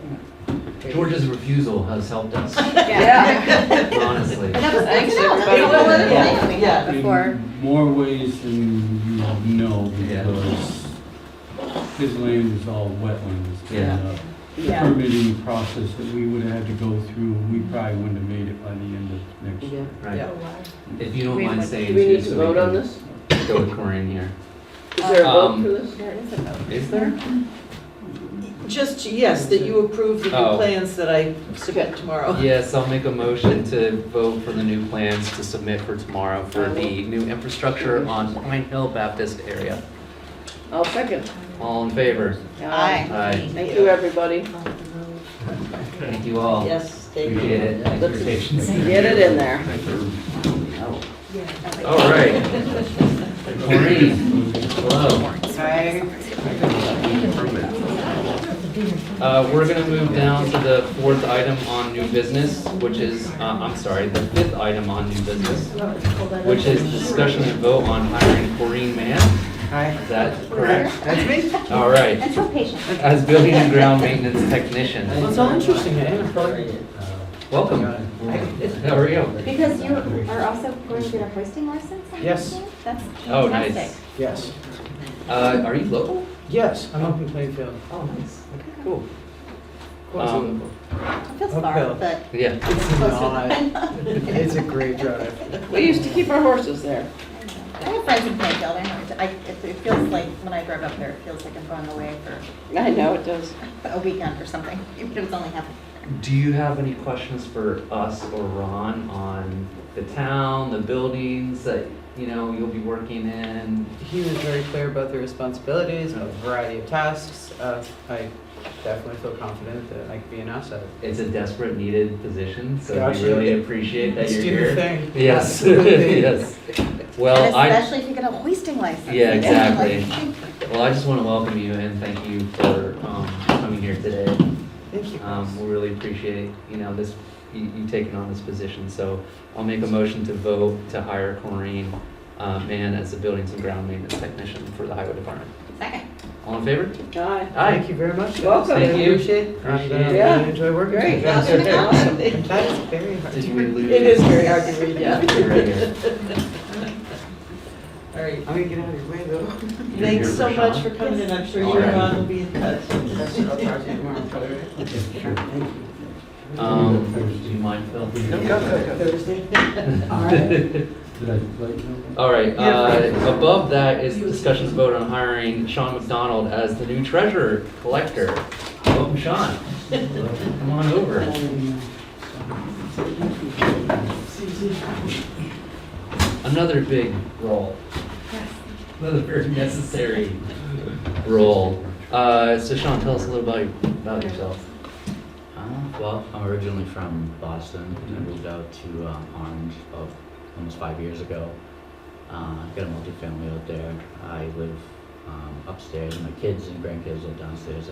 George's refusal has helped us, Yeah. honestly. That was Thanks, good. everybody. That was good. Yeah. We had Yeah. before. In more ways than you know, Yeah. because his land is all wetlands. Yeah. And, the Yeah. permitting process that we would have had to go through, we probably wouldn't have made it by the end of next year. Right. Yeah. If you don't We mind would- staying Do we need too, to so we vote on can this? go with Corinne here. Is there a vote Um, for this? There is a vote. Is there? Just, yes, that you approve the new Oh. plans that I submit tomorrow. Yes, I'll make a motion to vote for the new plans to submit for tomorrow for the new infrastructure on Pine Hill Baptist area. I'll second. All in favor? Aye. Aye. Thank you, everybody. Thank you all. Yes, thank you. Appreciate it. Thanks for your patience. Get it in there. All right. Maureen, hello. We're gonna move down to the fourth item on new business, which is, the fifth item on new business, which is discussion and vote on hiring Corinne Mann. Hi, Is that correct? that's me. All right. And so patient. As building and ground maintenance technician. Well, it's all interesting, man. Welcome. How are you? Because you are also going to get a hoisting license? I Yes. understand? That's Oh, fantastic. nice. Yes. Are you local? Yes, I'm up in Plainfield. Oh, nice. Okay, cool. Close to Um, local. It feels far, Uphill. but Yeah. It's closer not. than. It's a great drive. We used to keep our horses there. I have friends in Plainfield. I know. It feels like when I drive up there, it feels like I'm going away for I know it does. a weekend or something, even if it's only half. Do you have any questions for us or Ron on the town, the buildings that, you'll be working in? He was very clear about the responsibilities, about the variety of tasks. I definitely feel confident that I could be an asset. It's a desperate needed position, so Gotcha. we really appreciate that Let's you're do here. the thing. Yes, Absolutely. yes. Well, And especially if you get a hoisting license. Yeah, you know, exactly. like- Well, I just want to welcome you and thank you for coming here today. Thank you. We really appreciate, this, you taking on this position. So I'll make a motion to vote to hire Corinne Mann as the buildings and ground maintenance technician for the highway department. Second. All in favor? Aye. Thank you very much. guys. Welcome. I Thank you. appreciate it. Appreciate And, it. Yeah. I enjoy working with Great. you guys. Awesome. That is very hard. Did we lose? It is very hard to read, yeah. You're right here. All right. I'm gonna get out of your way though. You're Thanks here so for much Sean? for coming in. I'm sure All you and right. Ron will be in touch. I'll talk to you tomorrow. Thank you. Do you mind, Phil? No, go. Thursday. Did I let you know? All right, above that is discussions vote on hiring Sean McDonald as the new treasurer collector. Welcome, Sean. Come on over. Another big role. Another very necessary role. So Sean, tell us a little about yourself. Well, I'm originally from Boston. I moved out to Orange about almost 5 years ago. I've got a multifamily out there. I live upstairs, and my kids and grandkids live downstairs.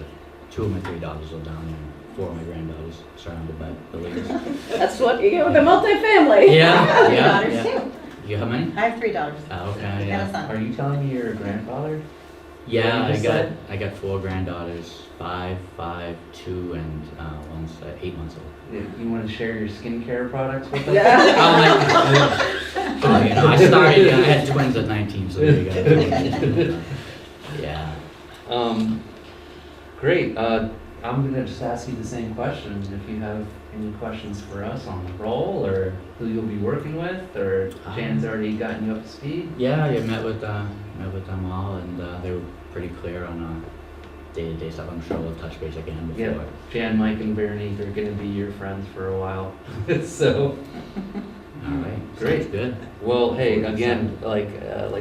2 of my 3 daughters live down there, and 4 of my granddaughters, surrounded by buildings. That's what you get with a multifamily. Yeah, Three yeah, daughters yeah. too. You how many? I have 3 daughters. Oh, okay, And a yeah. son. Are you telling me you're a grandfather? Yeah, What you just I got 4 granddaughters, 5, 2, and one's 8 months old. You want to share your skincare products with us? Yeah. Oh, you know, I started, I had twins at 19, so there you go. Yeah. Great. I'm gonna just ask you the same question. If you have any questions for us on the role, or who you'll be working with, or Jan's already gotten you up to speed. Yeah, I met with them all, and they were pretty clear on day-to-day stuff. I'm sure we'll touch base again before. Yeah, Jan, Mike, and Bernie, they're gonna be your friends for a while. So, All right, Great. sounds good. well, hey, again, like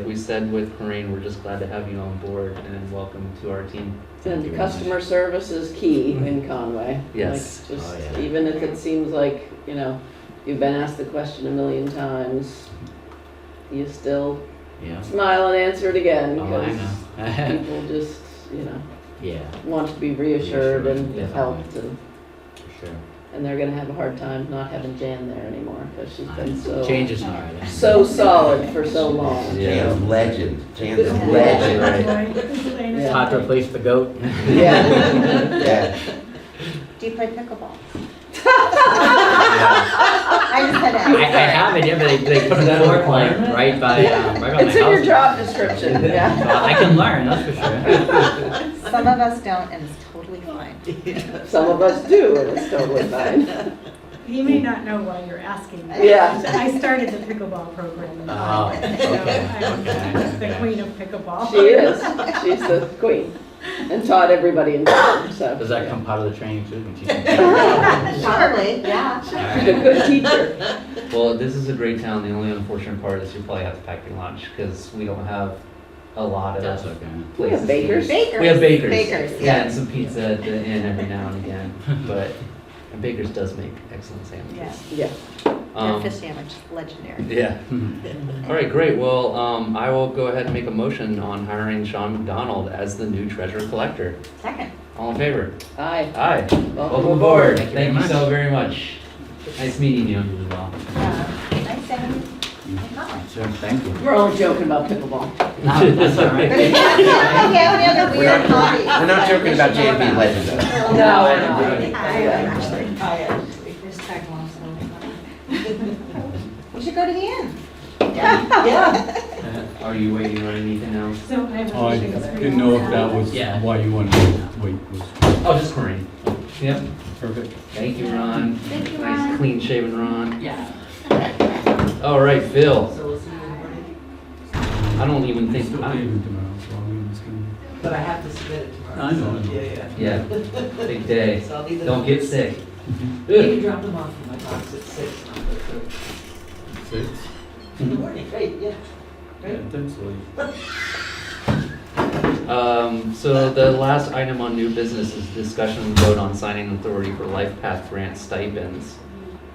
we said with Corinne, we're just glad to have you on board, and welcome to our team. And customer service is key in Conway. Yes. Like, just Oh, yeah. even if it seems like, you know, you've been asked the question a million times, you still Yeah. smile and answer it again Oh, I because know. people just, you know, Yeah, want to be reassured and Reassured, helped, and for sure. they're gonna have a hard time not having Jan there anymore because she's been so Change is hard. so solid for so long. Yeah. Jan's legend. Jan's a legend. Right. It's hard to replace the goat. Yeah. Yeah. Do you play pickleball? I I just had to ask. have it, yeah, but they put a court like right by my house. It's in your job description, So yeah. I can learn, that's for sure. Some of us don't, and it's totally fine. Some of us do, and it's totally fine. He may not know why you're asking. Yeah. I started the pickleball program in Oh, Conway, so okay, I'm okay, the yeah. queen of pickleball. She is. She's the queen. And taught everybody in town, so. Does that come part of the training too? When she's Probably, yeah. She's a good teacher. Well, this is a great town. The only unfortunate part is you probably have to pack your lunch because we don't have a lot of That's okay. We places. have bakers. Bakers. We have bakers. Bakers, Yeah, yeah. and some pizza at the inn every now and again. But and Baker's does make excellent sandwiches. Yeah. Yeah. Their fish sandwich, legendary. Yeah. All right, great. Well, I will go ahead and make a motion on hiring Sean McDonald as the new treasurer collector. Second. All in favor? Aye. Aye. Welcome Welcome aboard. Thank you Thank very you so very much. Nice meeting you. You as well. Nice having you. Conway. Sure, thank you. We're only joking about pickleball. That's all right. Yeah, any other We're weird not, hobbies? we're not joking about Jan being legend though. No, we're not. Yeah. There's tag along, so. We should go to the inn. Yeah. Are you waiting on anything else? So I have Oh, I a few things for you. didn't know if that was Yeah. why you wanted to wait. Was Oh, just Corinne. Yep. perfect. Thank you, Ron. Thank you, Nice Ron. clean shaven Ron. Yeah. All right, Phil. So we'll see you in the morning. I don't even I'm think. still leaving tomorrow, so I'm just gonna. But I have to submit it tomorrow. I know. so- Yeah. Yeah, big day. So I'll leave it. Don't get sick. You can drop them off in my box at 6. and I'll go through. 6? In the morning, great, yeah. Yeah, that's late. So the last item on new business is discussion and vote on signing authority for Life Path grant stipends.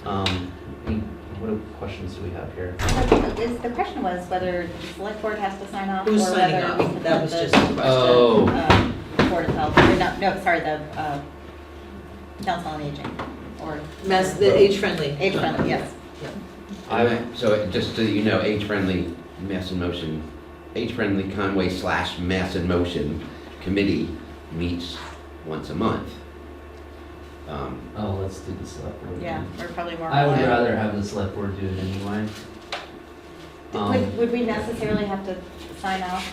What questions do we have here? The question was whether the select board has to sign off or Who's signing whether we off? can That let was the just a question. Oh. Board of Health, or no, sorry, the Council on Aging, or The age-friendly. age-friendly, yes. So just so you know, age-friendly Mass in Motion, age-friendly Conway / Mass in Motion committee meets once a month. Oh, let's do the select board. Yeah, then. we're probably more. I would aligned. rather have the select board do it anyway. Would we necessarily have to sign off,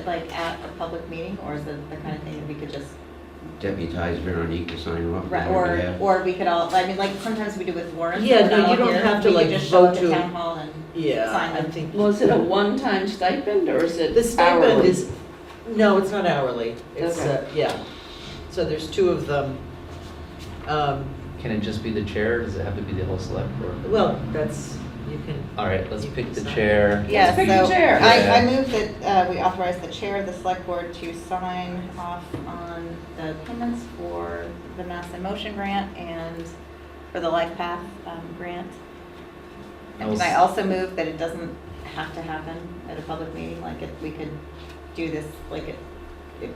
like, at a public meeting, or is it the kind of thing that we could just, Deputize Veronique to sign off. right, on our behalf. or we could all, I mean, like, sometimes we do with warrants. Yeah, we're no, not you all don't here. have to, We could like, just show up vote at to- town hall and, Yeah, Sign I them. think. Was it a one-time stipend or is it The stipend hourly? is, no, it's not hourly. It's, Okay. yeah. So there's 2 of them. Can it just be the chair, or does it have to be the whole select board? Well, that's, you can. All right, let's You pick can the sign. chair. yeah, pick the so chair. I move that we authorize the chair of the select board to sign off on the payments for the Mass in Motion grant and for the Life Path grant. And can I also move that it doesn't have to happen at a public meeting, like if we could do this, like at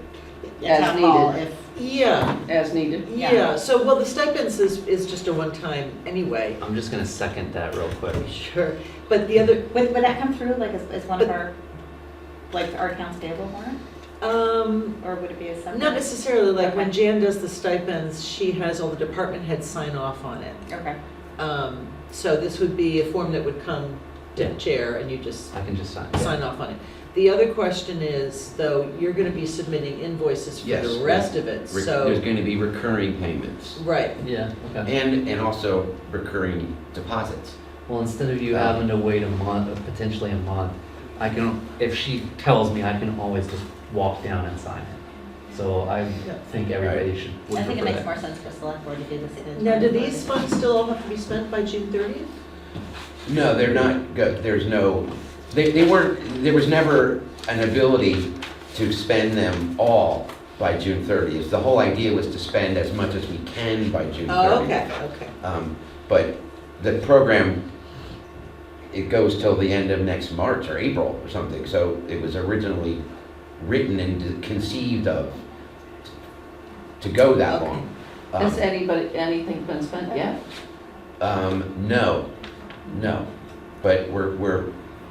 As town hall, needed. if, Yeah, As needed. Yeah. yeah, so, well, the stipends is just a one-time anyway. I'm just gonna second that real quick. Sure, but the other, would that come through like as one of our, like our accounts payable warrant? Or would it be a separate? not necessarily, like when Okay. Jan does the stipends, she has all the department heads sign off on it. Okay. So this would be a form that would come to the chair and you just I can just sign. sign off on it. The other question is, though, you're gonna be submitting invoices for Yes, the rest of it, There's so, going to be recurring payments right. Yeah, okay. and also recurring deposits. Well, instead of you having to wait a month, or potentially a month, I can, if she tells me, I can always just walk down and sign it. So I think everybody should. would I think it prefer makes that. more sense for select board to do this. Now, do these funds still all have to be spent by June 30th? No, they're not, there's no, they weren't, there was never an ability to spend them all by June 30th. The whole idea was to spend as much as we can by June 30th. Oh, okay, okay. But the program, it goes till the end of next March or April or something. So it was originally written and conceived of to go that Okay. long. Has anything been spent yet? No, but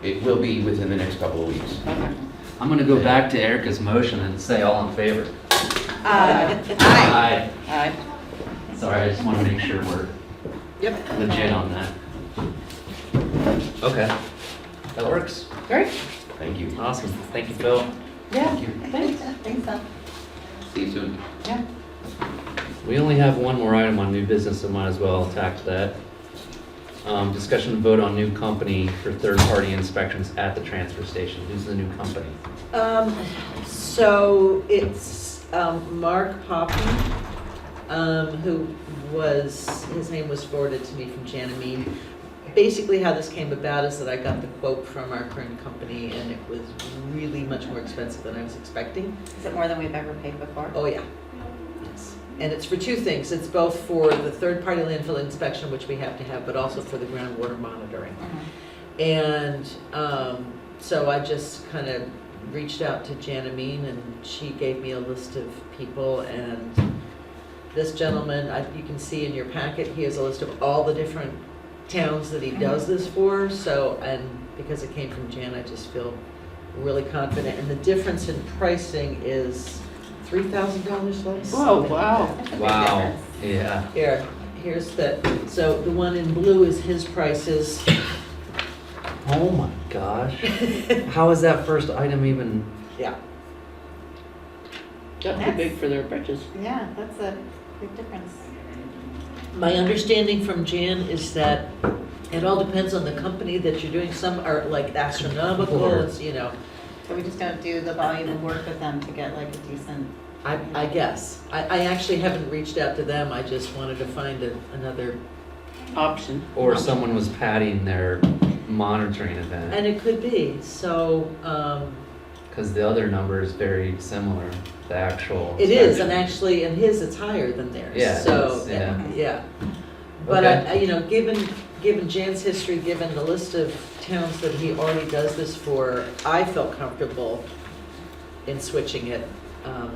it will be within the next couple of weeks. Okay. I'm gonna go back to Erica's motion and say all in favor. Aye. Aye. Aye. Sorry, I just wanna make sure we're Yep. legit on that. Okay, that works. Great. Thank you. Awesome. Thank you, Phil. Yeah, Thank you. thanks. I think so. See you soon. Yeah. We only have one more item on new business, so might as well attack that. Discussion and vote on new company for third-party inspections at the transfer station. Who's the new company? So it's Mark Poppy, who his name was forwarded to me from Jan Amin. Basically, how this came about is that I got the quote from our current company, and it was really much more expensive than I was expecting. Is it more than we've ever paid before? Oh, yeah. And it's for two things. It's both for the third-party landfill inspection, which we have to have, but also for the groundwater monitoring. Mhm. And so I just kind of reached out to Jan Amin, and she gave me a list of people. And this gentleman, you can see in your packet, he has a list of all the different towns that he does this for. So, and because it came from Jan, I just feel really confident. And the difference in pricing is $3,000 less. Whoa, wow. That's a big Wow, difference. yeah. Here's so the one in blue is his prices. Oh my gosh. How is that first item even? Yeah. Got too big for their britches. Yeah, that's a big difference. My understanding from Jan is that it all depends on the company that you're doing. Some are like astronomical, it's, you know, So we just gotta do the volume of work with them to get like a decent. I guess. I actually haven't reached out to them, I just wanted to find another, Option. Or someone was padding their monitoring event, and it could be, so, because the other number is very similar, the actual. it is, and inspection. actually, in his, it's higher than theirs. Yeah, it So, is, yeah. yeah. But Okay. given Jan's history, given the list of towns that he already does this for, I felt comfortable in switching it. So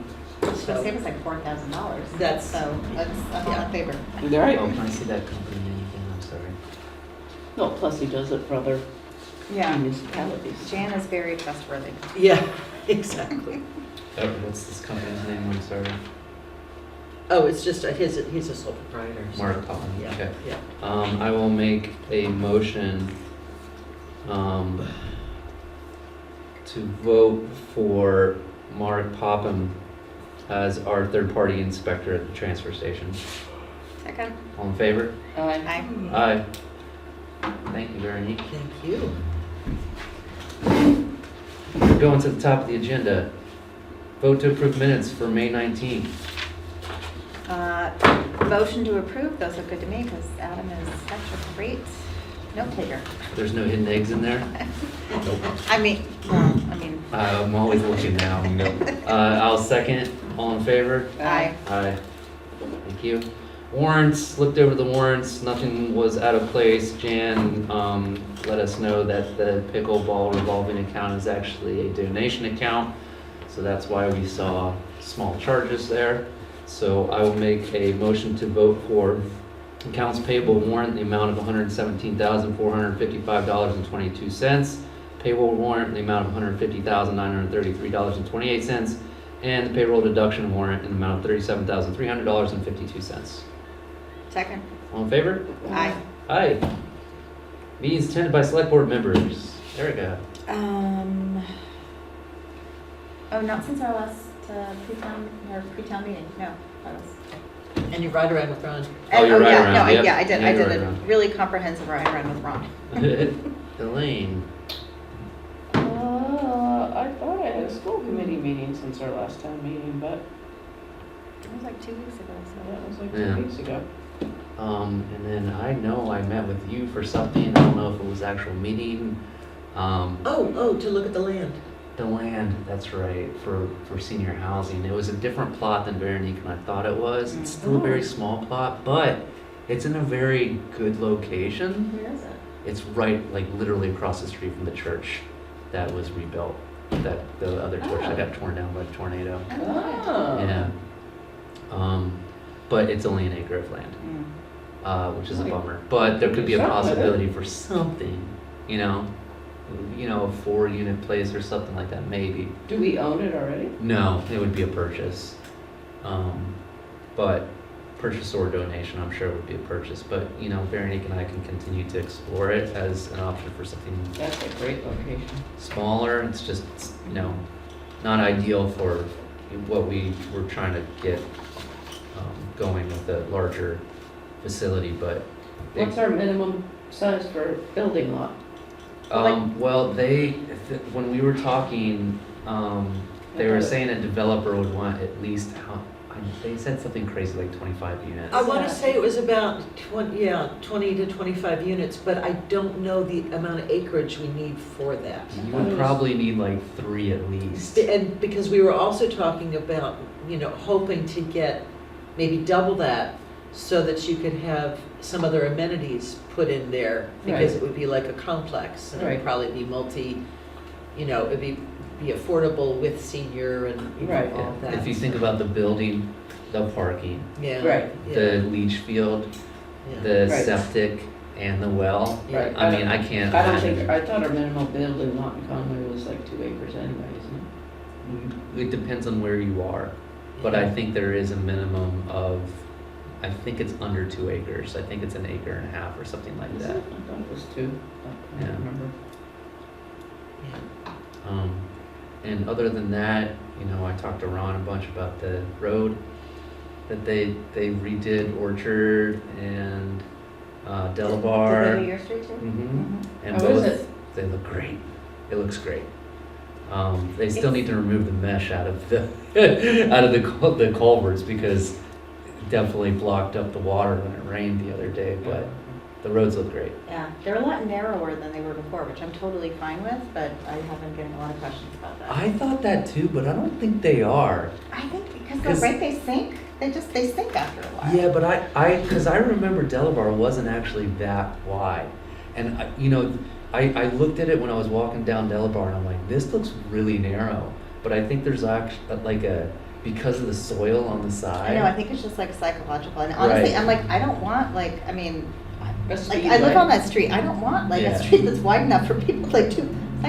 So, save us like $4,000. That's- So I'm all in favor. All right. Oh, can I see that company name again? I'm sorry. No, plus he does it for other Yeah. municipalities. Jan is very trustworthy. yeah, exactly. Oh, what's this company's name? I'm sorry. Oh, it's just, he's a sole proprietor. so- Mark Collin. Yeah, Okay. yeah. I will make a motion, to vote for Mark Popham as our third-party inspector at the transfer station. Second. All in favor? Aye. Aye. Thank you, Veronique. Thank you. We're going to the top of the agenda. Vote to approve minutes for May 19th. Motion to approve, those look good to me because Adam is such a great note taker. There's no hidden eggs in there? I mean, I'm always looking now. I'll second. All in favor? aye. Aye. Thank you. Warrants, looked over the warrants, nothing was out of place. Jan let us know that the pickleball revolving account is actually a donation account, so that's why we saw small charges there. So I will make a motion to vote for accounts payable warrant in the amount of $117,455.22, payroll warrant in the amount of $150,933.28, and the payroll deduction warrant in the amount of $37,300.52. Second. All in favor? Aye. Aye. Meetings attended by select board members. Erica. Oh, not since our last pre-town meeting, no. That was. And you ride around with Ron. Oh, you're right yeah, around, no, yep. yeah, I did, Yeah, I you're did right a around. really comprehensive ride around with Ron. Elaine. I thought I had a school committee meeting since our last town meeting, but It was like 2 weeks ago, so. that was like Yeah. 2 weeks ago. And then I know I met with you for something. I don't know if it was actual meeting. To look at the land. The land, that's right, for senior housing. It was a different plot than Veronique and I thought it was. It's still a very small plot, but it's in a very good location. Where is it? It's right, like literally across the street from the church that was rebuilt. That the other church that got torn down by the tornado. Oh. Yeah. But it's only an acre of land, which is a bummer. But there could be a Something with it. possibility for something, you know, a 4-unit place or something like that, maybe. Do we own it already? No, it would be a purchase. But purchase or donation, I'm sure it would be a purchase. But, Veronique and I can continue to explore it as an option for something That's a great location. smaller. It's just, not ideal for what we were trying to get going with a larger facility, but. What's our minimum size for building lot? Well, when we were talking, they were saying a developer would want at least, they said something crazy like 25 units. I want to say it was about 20 to 25 units, but I don't know the amount of acreage we need for that. You would probably need like 3 at least. And because we were also talking about, hoping to get maybe double that so that you could have some other amenities put in there, because Right. it would be like a complex, and it would Right. probably be it'd be affordable with senior and Right. all of that. If you think about the building, the parking, Yeah. Right. the leach field, Yeah. the Right. septic, and the well, Yeah. Right. I mean, I can't I don't think, imagine. I thought our minimum building lot in Conway was like 2 acres anyway, isn't It depends on where you are, but I think there is a minimum of, I think it's under 2 acres. I think it's 1.5 acres or something like it? Is that. it? I thought it was 2. I Yeah. don't remember. And other than that, I talked to Ron a bunch about the road that they redid Orchard and Did they do Delabar. your street too? And How is both, it? they look great. It looks great. They still need to remove the mesh out of the the culverts, because it definitely blocked up the water when it rained the other day. But the roads look great. Yeah, they're a lot narrower than they were before, which I'm totally fine with, but I have been getting a lot of questions about that. I thought that too, but I don't think they are. I think because 'Cause- the rate they sink, they sink after a while. Yeah, but because I remember Delabar wasn't actually that wide, and I looked at it when I was walking down Delabar, and I'm like, this looks really narrow. But I think there's actually because of the soil on the side. I know, I think it's just like psychological, and honestly, Right. I'm like, I don't want A like, speed I live light. on that street, I don't want like Yeah. a street that's wide enough for people I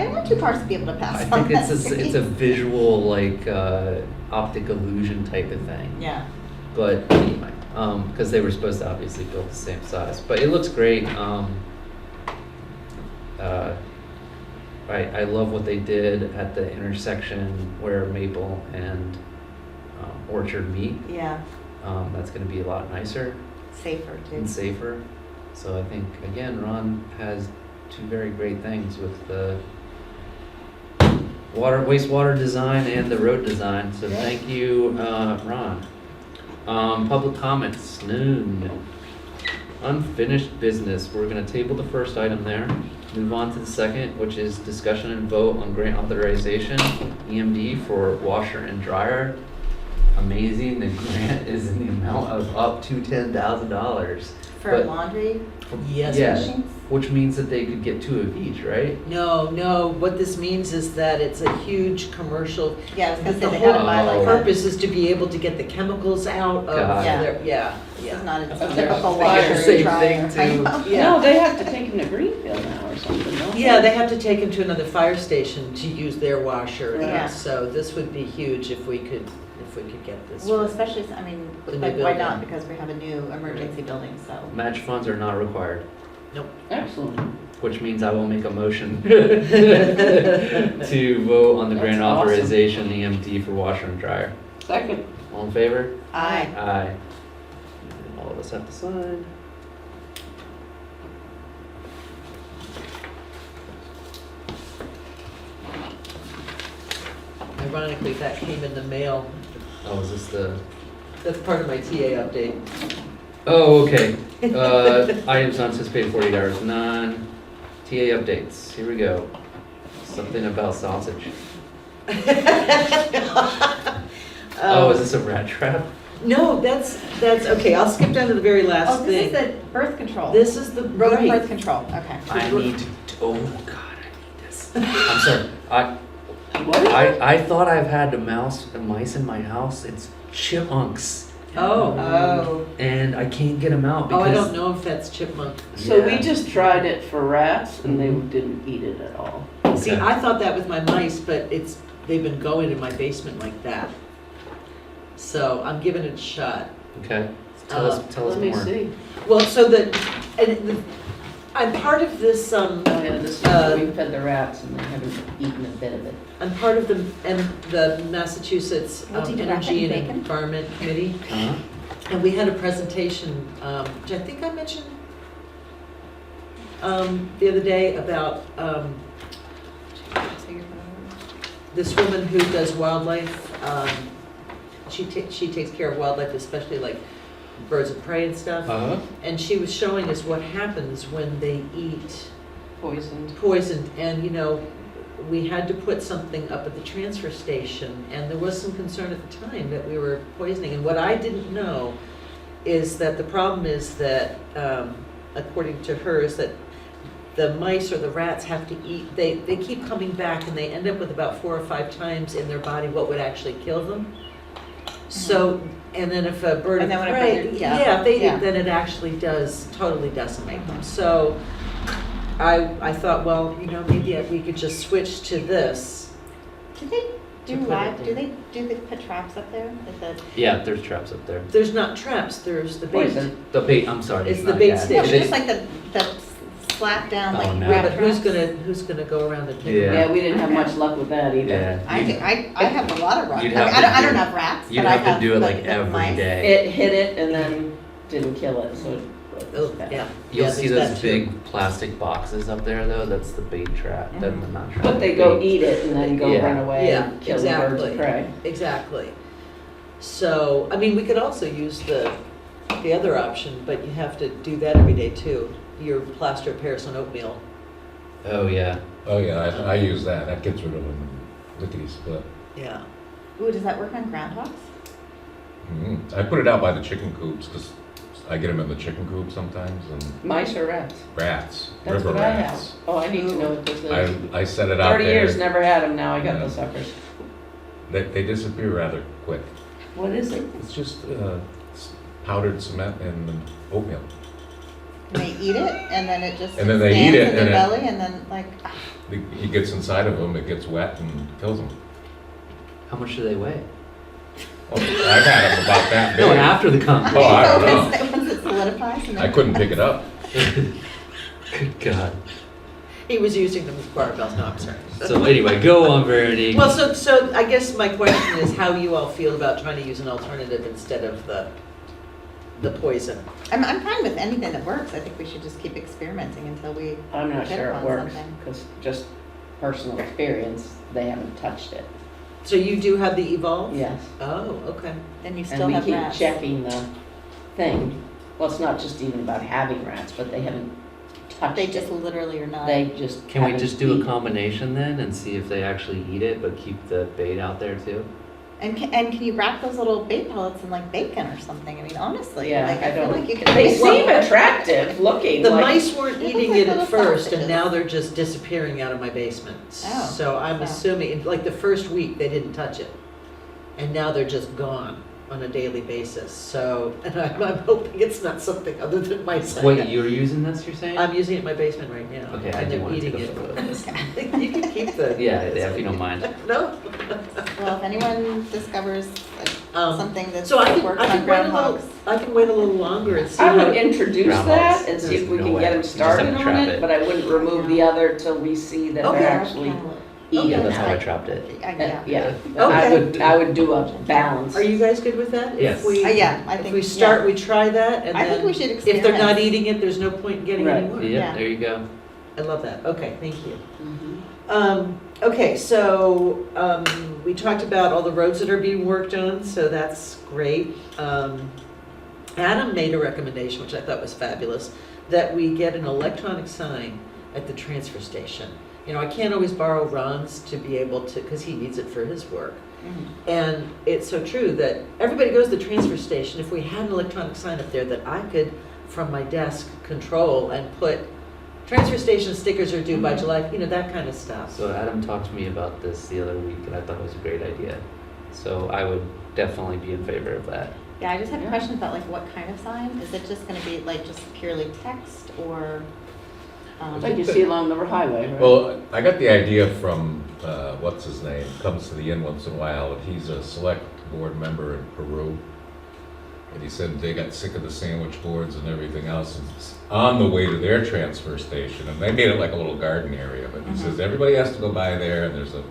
don't want 2 cars to be able to pass I on think that street. it's a visual optic illusion type of thing. Yeah, But anyway, because they were supposed to obviously build the same size, but it looks great. I love what they did at the intersection where Maple and Orchard meet. yeah, That's going to be a lot nicer safer too. and safer. So I think, again, Ron has 2 very great things with the wastewater design and the road design. So thank you, Ron. Public comments, noon. Unfinished business, we're gonna table the first item there. Move on to the second, which is discussion and vote on grant authorization, EMD for washer and dryer. Amazing, the grant is is in the amount of up to $10,000. For But- laundry Yes. Yeah. machines? Which means that they could get 2 of each, right? No, what this means is that it's a huge commercial, Yeah, I was gonna the say they had to whole buy like a, purpose is to be able to get the chemicals out of Got it. their, yeah, this yeah. is not a But they're typical buying washer the and same dryer. thing, I too. know. Yeah. No, they have to take them to Greenfield now or something, don't they? Yeah, they have to take them to another fire station to use their washer. Yeah. So this would be huge if we could get this. Well, especially, I mean, The new like, why building. not? Because we have a new emergency building, so. Match funds are not required, Excellent. which means I will make a motion to vote on the grant That's awesome. authorization EMD for washer and dryer. Second. All in favor? Aye. Aye. And all of us have to sign. Ironically, that came in the mail. Oh, is this the? That's part of my TA update. Oh, okay. Items not anticipated 48 hours, none. TA updates, here we go. Something about sausage. Oh, is this a rat trap? No, that's, okay, I'll skip down to the very last Oh, this is thing. the birth control. This is the, Road right. birth control, okay. I need to, oh God, I need this. I'm sorry, What is it? I thought I've had the mice in my house, it's chipmunks. Oh, Oh, And I can't get them out oh, I because. don't know if that's chipmunk. So we Yeah. just tried it for rats and they didn't eat it at all. See, Okay. I thought that with my mice, but they've been going in my basement like that. So I'm giving it a shot. Okay, tell us Let me more. see. Well, I'm part of this, Oh yeah, this is where we fed the rats and they haven't eaten a bit of it. I'm part of the Massachusetts What, do you do, Energy rabbit and and bacon? Environment Committee. Uh-huh. And we had a presentation, which I think I mentioned the other day about this woman who does wildlife. She takes care of wildlife, especially like birds of prey and stuff. Uh-huh. And she was showing us what happens when they eat Poisoned. poisoned. And, we had to put something up at the transfer station, and there was some concern at the time that we were poisoning. And what I didn't know is that the problem is that, according to her, is that the mice or the rats have to eat, they keep coming back and they end up with about 4 or 5 times in their body what would actually kill them. So, and then if a bird And of then when a prey, bird- yeah, if they yeah. eat, then it actually does totally decimate them. So I thought, well, maybe we could just switch to this. do they do To put live, it do in. they put traps up there? Is that? Yeah, there's traps up there. There's not traps, there's the bait. Poison. The bait, I'm sorry. It's there's the not bait cat. stick. No, It just is- like the slap down, Oh, like no. Yeah, rat but who's traps? gonna go around and pick Yeah. them Yeah, up? we didn't have much luck with that either. Yeah. I you'd- do, I have a lot of rats. I You'd mean, have I to don't do- have rats, You'd but I have have to do it like the every mice. day. It hit it and then didn't kill it, so. Oh, yeah. You'll Yeah, see there's those that too. big plastic boxes up there though, that's the bait trap, that's Mhm. not trap. But they go bait. eat it and then go Yeah. run away Yeah, and kill the birds of exactly. prey. Exactly. So, I mean, we could also use the other option, but you have to do that every day too. Your plaster of Paris on oatmeal. Oh, yeah. Oh, yeah, I use that. That gets rid of them lickety split. Yeah. Ooh, does that work on groundhogs? I put it out by the chicken coops because I get them in the chicken coop sometimes and Mice or rats? rats, That's river what I have. rats. Oh, I need to know what this is. I set it out 30 there. years, never had them, now I got Yeah. the suckers. They disappear rather quick. What is it? It's just powdered cement and oatmeal. And they eat it, and then it just And then they stands eat it, in their and it- belly, and then like, It gets inside of them, it gets wet and kills them. How much do they weigh? I've had them about that big. No, after the contest. Oh, I don't know. once it solidifies, and then. I couldn't pick it up. Good God. He was using them as barbells, no, I'm sorry. So anyway, go on, Verity. Well, so I guess my question is how you all feel about trying to use an alternative instead of the poison. I'm fine with anything that works. I think we should just keep experimenting until we. I'm not Get sure it on works, something. because just personal experience, they haven't touched it. So you do have the Evolve? Yes. Oh, okay. Then you And still we have keep rats. checking the thing. Well, it's not just even about having rats, but they haven't touched They it. just literally are not. They just Can we haven't just do a eaten. combination then and see if they actually eat it, but keep the bait out there too? And can you wrap those little bait pellets in like bacon or something? I mean, honestly, Yeah, like, I I feel don't- like you could. They make seem one- attractive looking, The like, mice weren't It eating looks it like at little first, sausages. and now they're just disappearing out of my basement. Oh, So I'm so- assuming, like the first week, they didn't touch it. And now they're just gone on a daily basis. So, and I'm hoping it's not something other than mice. Wait, you're using this, you're saying? I'm using it in my basement right now. Okay, I and do they're want to take eating a it. photo. You can keep the. Yeah, if you don't mind. No? Well, if anyone discovers something that So I works can on wait a little, groundhogs. I can wait a little longer and see I how. would introduce Groundhogs. that and see if we No can way. get You them just have started to on trap it, it. but I wouldn't remove the other till we see that Okay. they're actually eating Yeah, it. that's how I trapped it. Yeah, Okay. I would do a balance. Are you guys good with that? Yes. If we, Yeah, I if think. we start, we try that, and I think then we should if they're not experiment. eating it, there's no point in getting Right. any more. Yeah, Yeah. there you go. I love that. Okay, thank you. Mhm. Okay, so we talked about all the roads that are being worked on, so that's great. Adam made a recommendation, which I thought was fabulous, that we get an electronic sign at the transfer station. You know, I can't always borrow Ron's to be able to, because he needs it for his work. Mhm. And it's so true that everybody goes to the transfer station. If we had an electronic sign up there that I could, from my desk, control and put, transfer station stickers are due by July, you know, that kind of stuff. So Adam talked to me about this the other week, and I thought it was a great idea. So I would definitely be in favor of that. Yeah, I just have Yeah. questions about like what kind of sign? Is it just gonna be like just purely text or? Like you see along the highway, right? Well, I got the idea from, what's his name, comes to the inn once in a while, and he's a select board member in Peru. And he said they got sick of the sandwich boards and everything else, and it's on the way to their transfer station, and they made it like a little garden area, but he says everybody has to go by there, and there's a,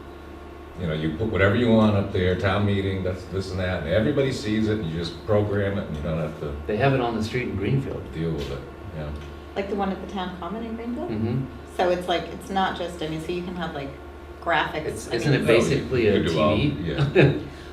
you know, you put whatever you want up there, town meeting, that's this and that, and everybody sees it, and you just program it, and you don't have to They have it on the street in Greenfield. deal with it, yeah. Like the one at the town common in Greenville? Mm-hmm. So it's like, it's not just, I mean, so you can have like graphics. It's, I isn't mean, it basically You a could do all- TV? Yeah.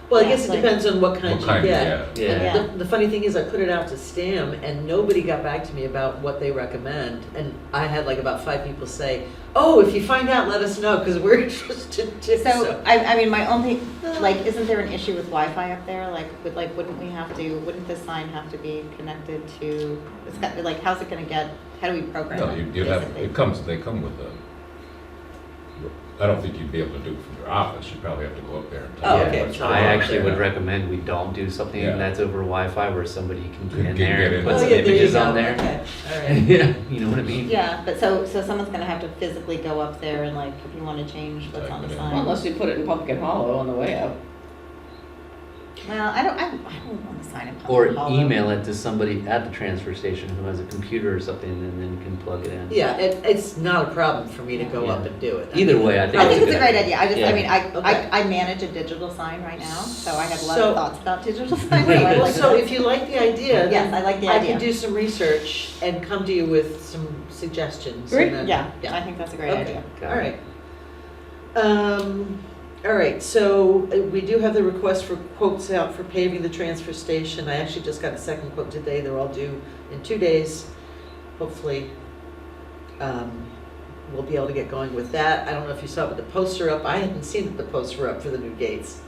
Well, I Yeah, guess it like- depends on what kind What you kind, get. yeah. Yeah. Yeah. The funny thing is, I put it out to STAM, and nobody got back to me about what they recommend. And I had like about 5 people say, "Oh, if you find out, let us know, because we're interested too." So, I mean, my only, like, isn't there an issue with Wi-Fi up there? Wouldn't we have to, wouldn't this sign have to be connected to, it's got, like, how's it gonna get, how do we program No, it? you'd have, basically? they come with a, I don't think you'd be able to do it from your office, you'd probably have to go up there and Oh, tell them okay. what's So wrong. I actually would Yeah. recommend we don't do something Yeah. that's over Wi-Fi where somebody can get in Can there get and in. put Oh, some yeah, there you images go. on there. Okay, all right. Yeah, you know what I mean? Yeah, but so someone's gonna have to physically go up there and like, if you wanna change what's on the Type it in. Well, sign. unless you put it in Pumpkin Hollow on the way out. Well, I don't want to sign it. Or Pumpkin Hollow. email it to somebody at the transfer station who has a computer or something and then can plug it in. Yeah, it's not a problem for me to go Yeah. up and do it. Either way, I think I think it's it's a great idea. I just, Yeah. I mean, Okay. I manage a digital sign right now, so I have a lot So- of thoughts about digital signs. Great, I well, like so it. if you like the idea, Yes, then I like the I idea. can do some research and come to you with some suggestions. Great. and then- Yeah, Yeah. I think that's a great Okay. idea. Got All it. right. All right, so we do have the request for quotes out for paving the transfer station. I actually just got a second quote today. They're all due in 2 days. Hopefully, we'll be able to get going with that. I don't know if you saw, but the posts are up. I hadn't seen that the posts were up for the new gates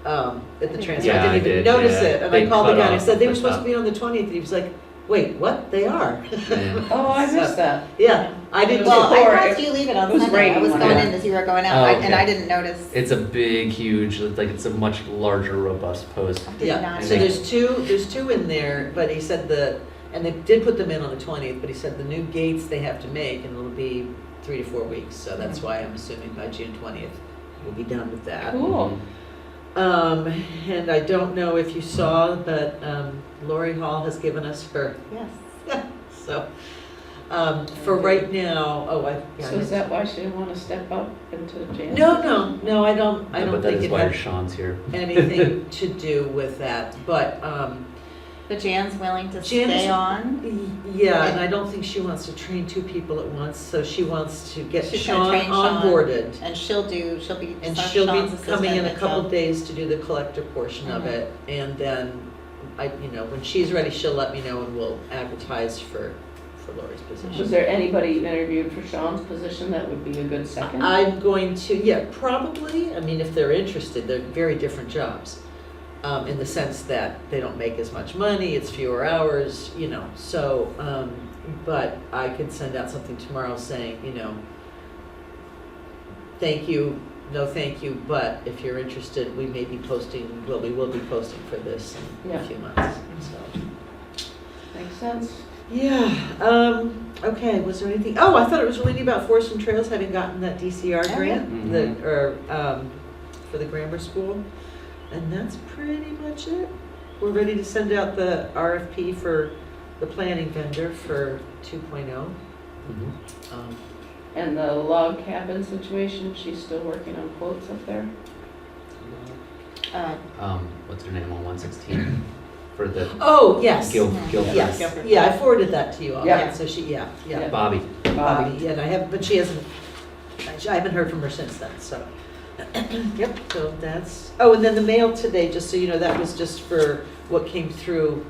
at the transfer. Yeah, I I didn't even did, notice yeah. it. And They I called the cut guy and I off said, they were the supposed to top. be on the 20th. And he was like, wait, what? They are. Yeah. Oh, I So- missed that. Yeah, I did Well, too. I Or passed if you leave it on it was Sunday. I raining was one going day. in as you were going out, Oh, and okay. I didn't notice. It's a big, huge, like it's a much larger, robust post. Did Yeah, not so know. there's two in there, but he said and they did put them in on the 20th, but he said the new gates they have to make, and it'll be 3 to 4 weeks, so that's why I'm assuming by June 20th, we'll be done with that. Cool. And I don't know if you saw, but Lori Hall has given us her, Yes. so, for right now, So is that why she didn't want to step up into the jam? No, I don't But that think is it why had Sean's here. anything to do with that, but, But Jan's willing to Jan is- stay on. yeah, and I don't think she wants to train 2 people at once, so she wants to get She's gonna Sean train Sean. onboarded. And she'll be And she'll Sean's be coming in a assistant couple until- days to do the collector portion of Mhm. it, and then when she's ready, she'll let me know and we'll advertise for for Lori's position. Was there anybody you interviewed for Sean's position that would be a good second? I'm going to, yeah, probably, I mean, if they're interested, they're very different jobs. In the sense that they don't make as much money, it's fewer hours, you know, so, but I could send out something tomorrow saying, you know, thank you, no thank you, but if you're interested, we may be posting, well, we will be posting for this in a few months, so. Makes sense. Yeah, okay, was there anything, oh, I thought it was really neat about Forest and Trails having gotten that DCR Oh, grant, yeah. for the grammar school. And that's pretty much it. We're ready to send out the RFP for the planning vendor for 2.0. And the log cabin situation, she's still working on quotes up there? What's her name on 116 for the Oh, yes. Guilford? Yes, yeah, I forwarded that to you all. Yeah. So she, yeah. Bobby. Bobby, yeah, and I have, but she hasn't, I haven't heard from her since then, so. Yep, so that's, oh, and then the mail today, just so you know, that was just for what came through,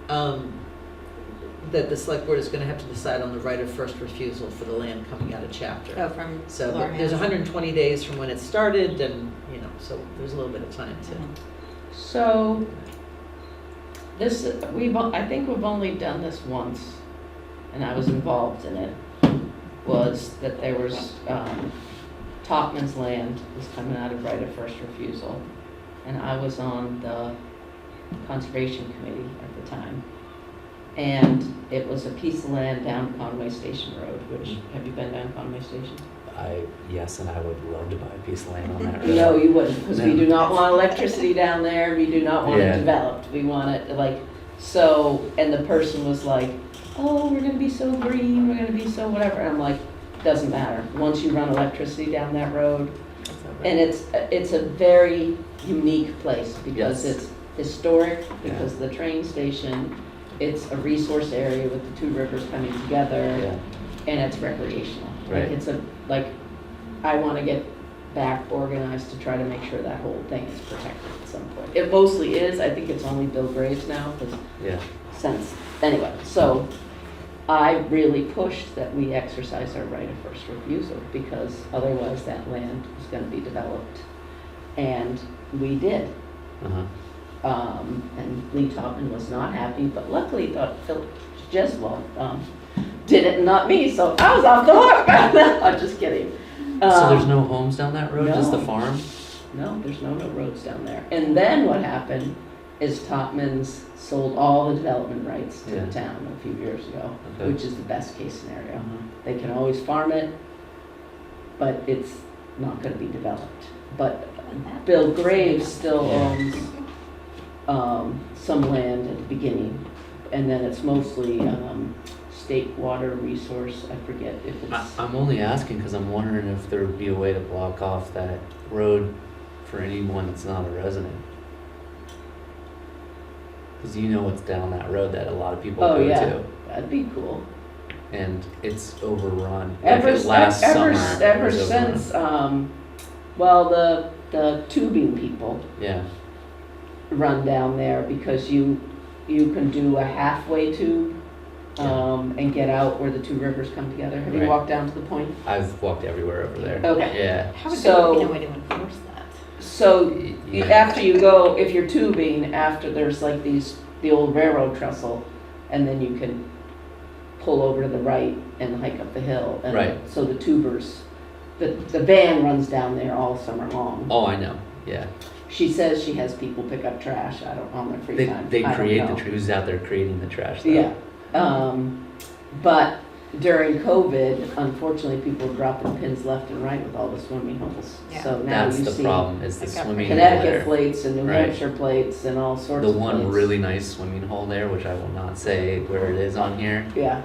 that the select board is gonna have to decide on the right of first refusal for the land coming out of chapter. Oh, from So Laura there's Hanson. 120 days from when it started, and, you know, so there's a little bit of time to. So, this, I think we've only done this once, and I was involved in it, was that there was, Topman's land was coming out of right of first refusal, and I was on the conservation committee at the time. And it was a piece of land down Conway Station Road, which, have you been down Conway Station? Yes, and I would love to buy a piece of land on that road. No, you wouldn't, because we No. do not want electricity down there, we do not want it Yeah. developed, we want it like, so, and the person was like, oh, we're gonna be so green, we're gonna be so whatever, and I'm like, doesn't matter, once you run electricity down that road, and it's a very unique place, because Yes. it's historic, because of the train station, it's a resource area with the two rivers coming together, Yeah. and it's recreational. Right. Like, it's a, like, I wanna get back organized to try to make sure that whole thing is protected at some point. It mostly is, I think it's only Bill Graves now, because Yeah. since, anyway, so I really pushed that we exercise our right of first refusal, because otherwise that land was gonna be developed. And we did. Uh-huh. And Lee Topman was not happy, but luckily Philip Jeswell did it and not me, so I was off the hook. I'm just kidding. So there's no homes down that road, just the no. farm? No, there's no roads down there. And then what happened is Topman's sold all the development rights to Yeah. the town a few years ago, Okay. which is the best case scenario. Uh-huh. They can always farm it, but it's not gonna be developed. But Bill Graves still Yeah. owns some land at the beginning, and then it's mostly state water resource, I forget if it's. I'm only asking because I'm wondering if there would be a way to block off that road for anyone that's not a resident. Because you know what's down that road that a lot of people Oh, go yeah. to. That'd be cool. And it's overrun. Ever, Like last ever, summer, it ever was overrun. since, well, the tubing people Yeah, run down there because you can do a halfway tube, and get out where the two rivers come together. Have you Right. walked down to the point? I've walked everywhere over there. Okay. Yeah. How would So- there be no way to enforce that? So Yeah. after you go, if you're tubing, after there's like the old railroad trestle, and then you can pull over to the right and hike up the hill. And Right. so the tubers, the van runs down there all summer long. Oh, I know. Yeah. She says she has people pick up trash. I don't, on their free time. They I don't create know. the who's out there creating the trash. Though. Yeah. But during COVID, unfortunately, people were dropping pins left and right with all the swimming holes. Yeah. So now That's you the see problem is the Like up swimming Connecticut hole plates and New Right. Hampshire plates and all sorts there. of The plates. one really nice swimming hole there, which I will not say where it is on here, Yeah,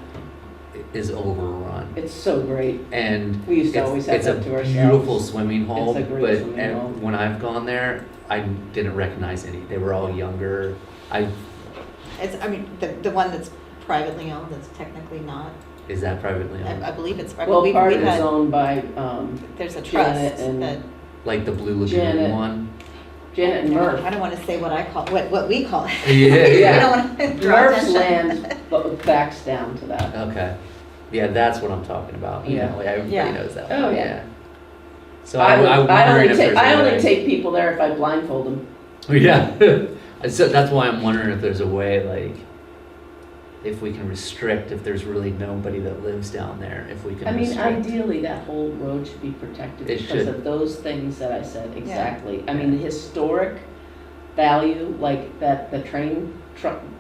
is overrun. it's so great. And We used to it's, always have it's a that to ourselves. beautiful swimming hole, It's a great but swimming and hole. when I've gone there, I didn't recognize any. They were all younger. I mean, the one that's privately owned, that's technically not, Is that privately owned? I believe it's, Well, we've part of had, it's owned by, there's a Janet trust and- that, Like the Blue Lagoon Janet. one? Janet and Murph. I don't want to say what we call it. Yeah. I don't want to draw Murph's attention. land backs down to that. Okay. Yeah, that's what I'm talking about. You Yeah. know, like everybody Yeah. knows that. Oh, one. yeah. So I'm wondering if there's I a only way. take people there if I blindfold them. Yeah. So that's why I'm wondering if there's a way, like, if we can restrict, if there's really nobody that lives down there, if we can I mean, restrict. ideally, that whole road should be protected It because should. of those things that I said, exactly. I mean, the historic value, like that the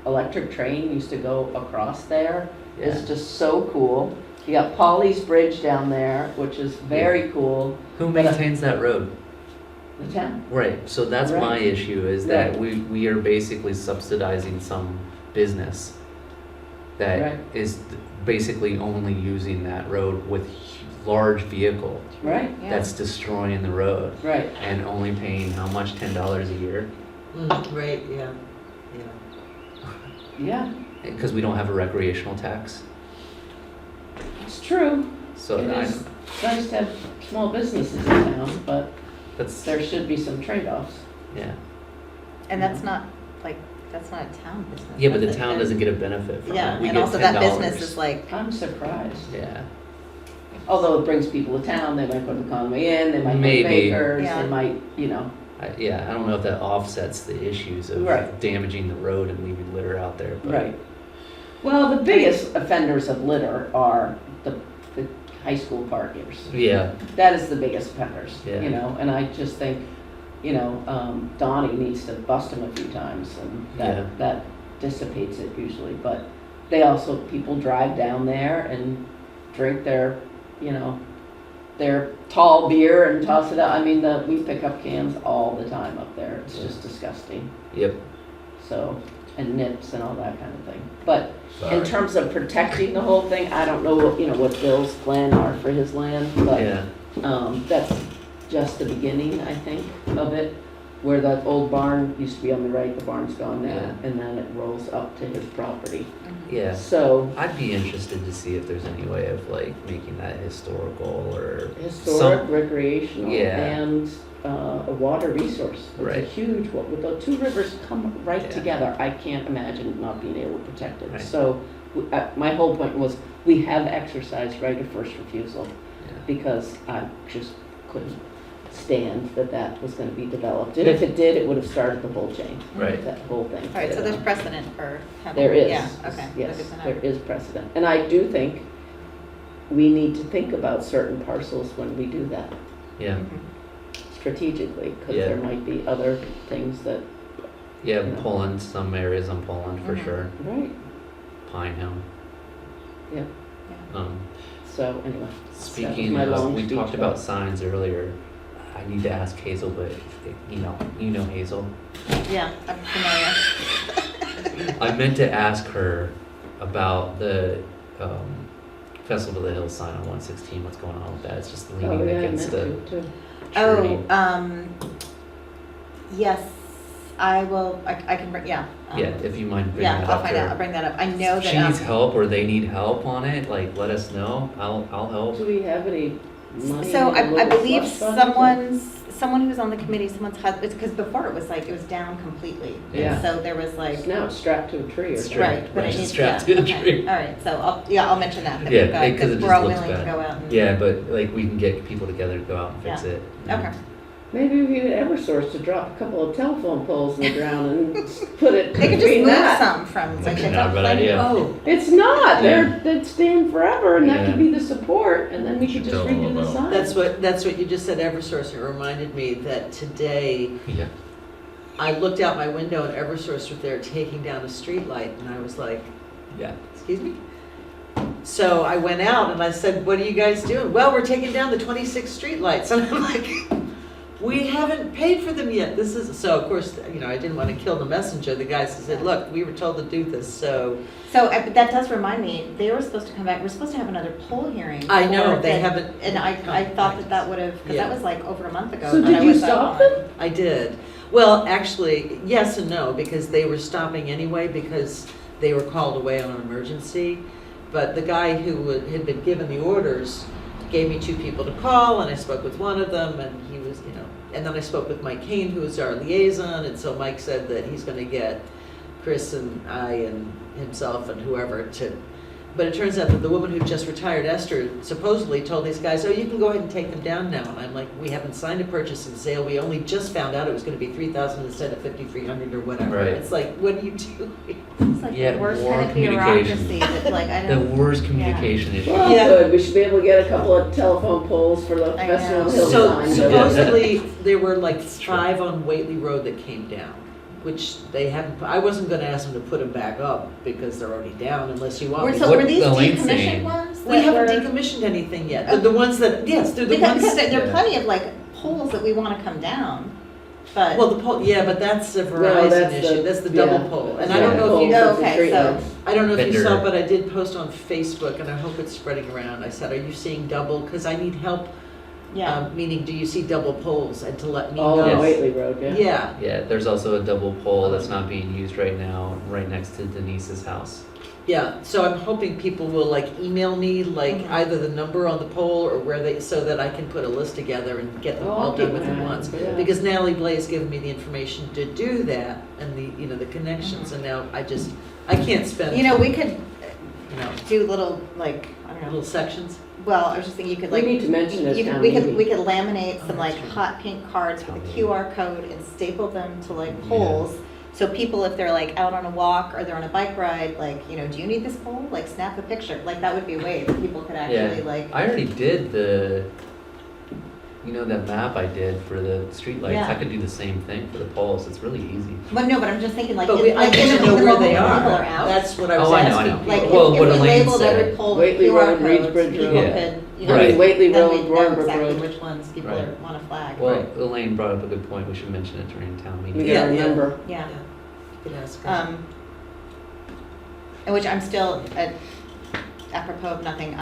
electric train used to go across there is Yeah. just so cool. You got Polly's Bridge down there, which is very cool. Who maintains that road? The town. Right, so that's my Right. issue, is that Right. we are basically subsidizing some business that Right. is basically only using that road with large vehicle Right, Yeah. that's destroying the road right. and only paying how much, $10 a year? Right, yeah, yeah. Yeah, Because we don't have a recreational tax, it's true. so It I, is nice to have small businesses in town, but that's, there should be some trade-offs. yeah. And that's not a town business. Yeah, but the That's a- town doesn't get a benefit from it. Yeah, We and get also that $10. business is like, I'm surprised. Yeah, Although it brings people to town, they might put the Conway in, they might have Maybe. bakers, Yeah. they might, yeah, I don't know if that offsets the issues of Right. damaging the road and leaving litter out there, but. right. Well, the biggest offenders of litter are the high school partiers. Yeah, That is the biggest offenders, Yeah. and I just think, Donnie needs to bust them a few times and Yeah. that dissipates it usually, but people drive down there and drink their tall beer and toss it out. I mean, we pick up cans all the time up there. It's just disgusting. yep, So, and nips and all that kind of thing. But in Sorry. terms of protecting the whole thing, I don't know what Bill's plan are for his land, but yeah, that's just the beginning, I think, of it. Where that old barn used to be on the right, the barn's gone now, Yeah. and then it rolls up to his property. yeah. So, I'd be interested to see if there's any way of like making that historical or historic, some, recreational, Yeah. and a water resource. It's a Right. huge, with the two rivers come right Yeah. together, I can't imagine not being able to protect it. Right. So, my whole point was, we have exercised right of first refusal, yeah. because I just couldn't stand that was gonna be developed. And if it did, it would have started the whole chain, Right. that whole thing. all right, so there's precedent for having. There is. Yeah, okay. Yes, Good to know. there is precedent. And I do think we need to think about certain parcels when we do that Yeah, Mhm. strategically, because Yeah. there might be other things that, yeah, Yeah. Poland, some areas on Poland for Mhm. sure, right, Pine Hill. Yeah. so anyway. Speaking my of, long we speech talked about- about signs earlier. I need to ask Hazel, but you know Hazel. Yeah, I'm familiar. I meant to ask her about the Festival of the Hills sign on 116. What's going on with that? It's just Oh, leaning yeah, I against meant the to, too. tree. Yes, I will, I can bring, yeah. Yeah, if you mind bringing Yeah, that I'll up find to out, I'll her. bring that up. I know If she that, needs help or they need help on it, like let us know. I'll help. Do we have any money? so in the I little believe slush fund? someone who was on the committee, someone's husband, because before it was down completely. Yeah. So there was like, Now it's strapped to a tree or something. right, but Right, it needs, strapped yeah, to the okay. tree. All right, so I'll mention that, that Yeah, we've got, 'cause it because just we're all looks willing to bad. go out and. Yeah, but like we can get people together to go out and fix Yeah. it. Okay. Maybe we could Eversource to drop a couple of telephone poles in the ground and put it They could just between move that. some from, like, That's not a bad idea. Oh, It's not, Yeah. they'd stand forever and that Yeah. could be the support and then we could just Tell them redo the about- sign. that's what you just said, Eversource. It reminded me that today Yeah. I looked out my window and Eversource was there taking down a street light, and I was like, Yeah. excuse me? So I went out and I said, what are you guys doing? Well, we're taking down the 26 street lights. And I'm like, we haven't paid for them yet. This is, so of course, I didn't want to kill the messenger. The guy said, look, we were told to do this, so. So, but that does remind me, they were supposed to come back, we're supposed to have another poll hearing. I know, for they the- haven't. And I thought that would have, because Yeah. that was like over a month ago. So and did I you was stop on. them? I did. Well, actually, yes and no, because they were stopping anyway because they were called away on an emergency. But the guy who had been given the orders gave me 2 people to call, and I spoke with one of them, and he was, and then I spoke with Mike Kane, who is our liaison, and so Mike said that he's gonna get Chris and I and himself and whoever to, but it turns out that the woman who just retired, Esther, supposedly told these guys, oh, you can go ahead and take them down now. And I'm like, we haven't signed a purchase and sale. We only just found out it was gonna be 3,000 instead of 5,300 or whatever. Right. It's like, what do you do? It's like Yeah, the worst more kind of communication. bureaucracy that like, I The don't. worst communication issue. Well, Yeah. good, we should be able to get a couple of telephone poles for the I Festival know. Hill So sign. supposedly, there were like 5 on Whately Road that came down, which they haven't, I wasn't gonna ask them to put them back up because they're already down unless you want me to. So What were these Elaine's saying. decommissioned ones? We that haven't were- decommissioned anything yet. The ones that, yes, they're the Because ones. there are Yeah. plenty of like poles that we want to come down, but. Well, the pole, yeah, but that's a No, Verizon that's issue, the- that's the double yeah. pole. And That's I don't the know if you, poles Oh, with the okay, so- streetlights. I don't know if you Vendor. saw, but I did post on Facebook, and I hope it's spreading around. I said, are you seeing double? Because I need help, Yeah. meaning, do you see double poles? And to let me All know. on Yes. Whately Road, yeah. Yeah, Yeah, there's also a double pole that's not being used right now, right next to Denise's house. yeah. So I'm hoping people will like email me, like Mhm. either the number on the pole or where they, so that I can put a list together and get them Oh, all I'll done keep within an eye on once. it, yeah. Because Natalie Blaze given me the information to do that and the, you know, the connections, and now I can't spend. You know, we could You know, do little, like, I don't know, little sections. well, I was just thinking you could We like. need to mention it you at could- town we could, meeting. we could laminate Oh, some like that's true. hot pink cards with a Town QR code and staple them to like poles. So people, if they're like out on a walk or they're on a bike ride, like, you know, do you need this pole? Like snap a picture. Like that would be a way that people could actually like. I already did that map I did for the streetlights. Yeah. I could do the same thing for the poles. It's really easy. But no, but I'm just thinking like, But in, I like need in to the know where moment they when people are. are out. That's what I was Oh, I know, asking. I know. Like Well, if what we Elaine labeled said. every pole with Whately QR Road, codes, Reedsbridge people Road. could, you know, Right. Whately then Road, we'd know Roarenbrook exactly Road. which ones people Right. want to flag. Well, Elaine brought up a good point. We should mention it during town We meeting. gotta Yeah, yeah. remember. Yeah. You could ask her. And which I'm still, apropos of nothing,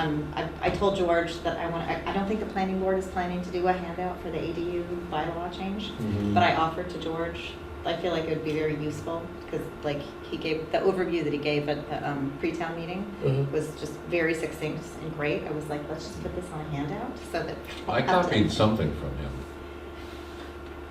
I told George that I don't think the planning board is planning to do a handout for the ADU bylaw change, Mhm. but I offered to George. I feel like it would be very useful, because like he gave, the overview that he gave at the pre-town meeting Mhm. was just very succinct and great. I was like, let's just put this on a handout so that. I copied something from him.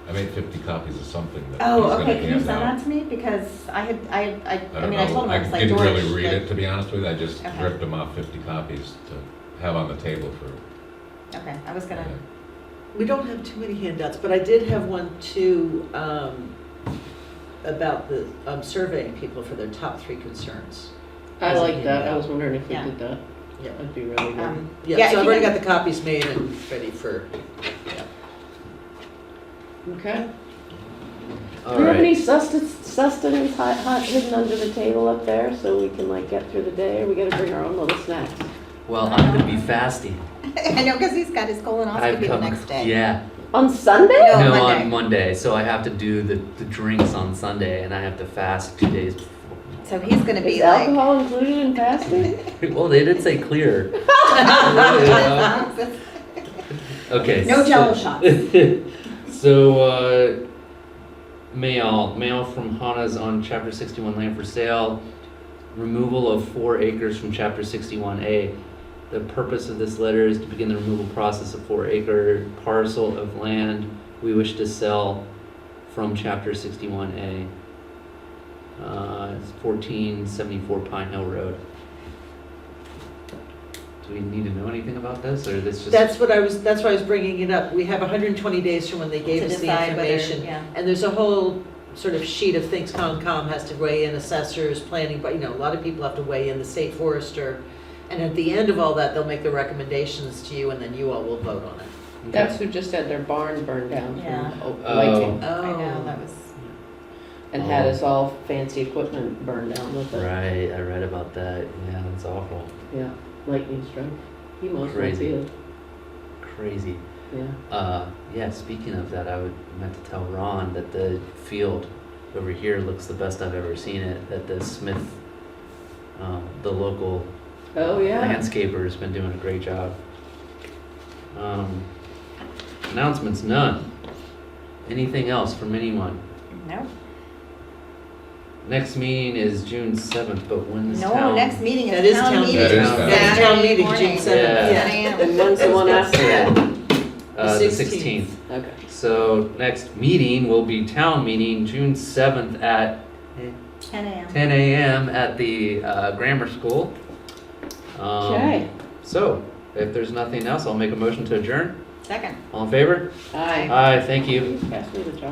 I made 50 copies of something that he's Oh, gonna okay, can you hand send out. that to me? Because I don't mean, I know. told him, I was like, didn't George. really read like- it, to be honest with you. I just Okay. ripped them off 50 copies to have on the table for. Okay, I was gonna, We don't have too many handouts, but I did have one too, about the, surveying people for their top 3 concerns. I As a like that, I handout. was wondering if we Yeah. did that. Yeah. That'd be really good. Yeah, yeah, so if I've you already can- got the copies made and ready for, Okay. All Do you have any right. sustenance hot hidden under the table up there so we can like get through the day, or we gotta bring our own little snacks? Well, I'm gonna be fasting. I know, because he's got his colonoscopy the next day. Yeah. On Sunday? No, No, Monday. on Monday. So I have to do the drinks on Sunday, and I have to fast 2 days before. So he's gonna Is be like. alcohol included in fasting? Well, they did say clear. Okay. No Jello shots. So, mail from Hana's on Chapter 61 land for sale. Removal of 4 acres from Chapter 61A. The purpose of this letter is to begin the removal process of 4-acre parcel of land we wish to sell from Chapter 61A. It's 1474 Pine Hill Road. Do we need to know anything about this, or this just? that's why I was bringing it up. We have 120 days from when they gave To us the decide whether- information. yeah. And there's a whole sort of sheet of things Concom has to weigh in, assessors, planning, but, you know, a lot of people have to weigh in, the state forester. And at the end of all that, they'll make the recommendations to you, and then you all will vote on it. That's who just had their barn burned down Yeah. from Oh. lightning I know, that was, and had us all fancy equipment burned down with it. Right, I read about that. Yeah, that's awful. Yeah, lightning strike. He most Crazy. likely is. Crazy. Yeah. Yeah, speaking of that, I meant to tell Ron that the field over here looks the best I've ever seen it. That the Smith, the local Oh, yeah. landscaper has been doing a great job. Announcements, none. Anything else from anyone? no, Next meeting is June 7th, but when's no, town? next meeting That is is town town meeting. meeting. That is town meeting. Saturday Town meeting, June morning, 7th, Yeah. 10 a.m. And when's the one after that? The 16th. Okay. So next meeting will be town meeting, June 7th at 10 a.m. 10 a.m. at the grammar school. Okay. So, if there's nothing else, I'll make a motion to adjourn. Second. All in favor? Aye. Aye, thank you. Pass me the chocolate.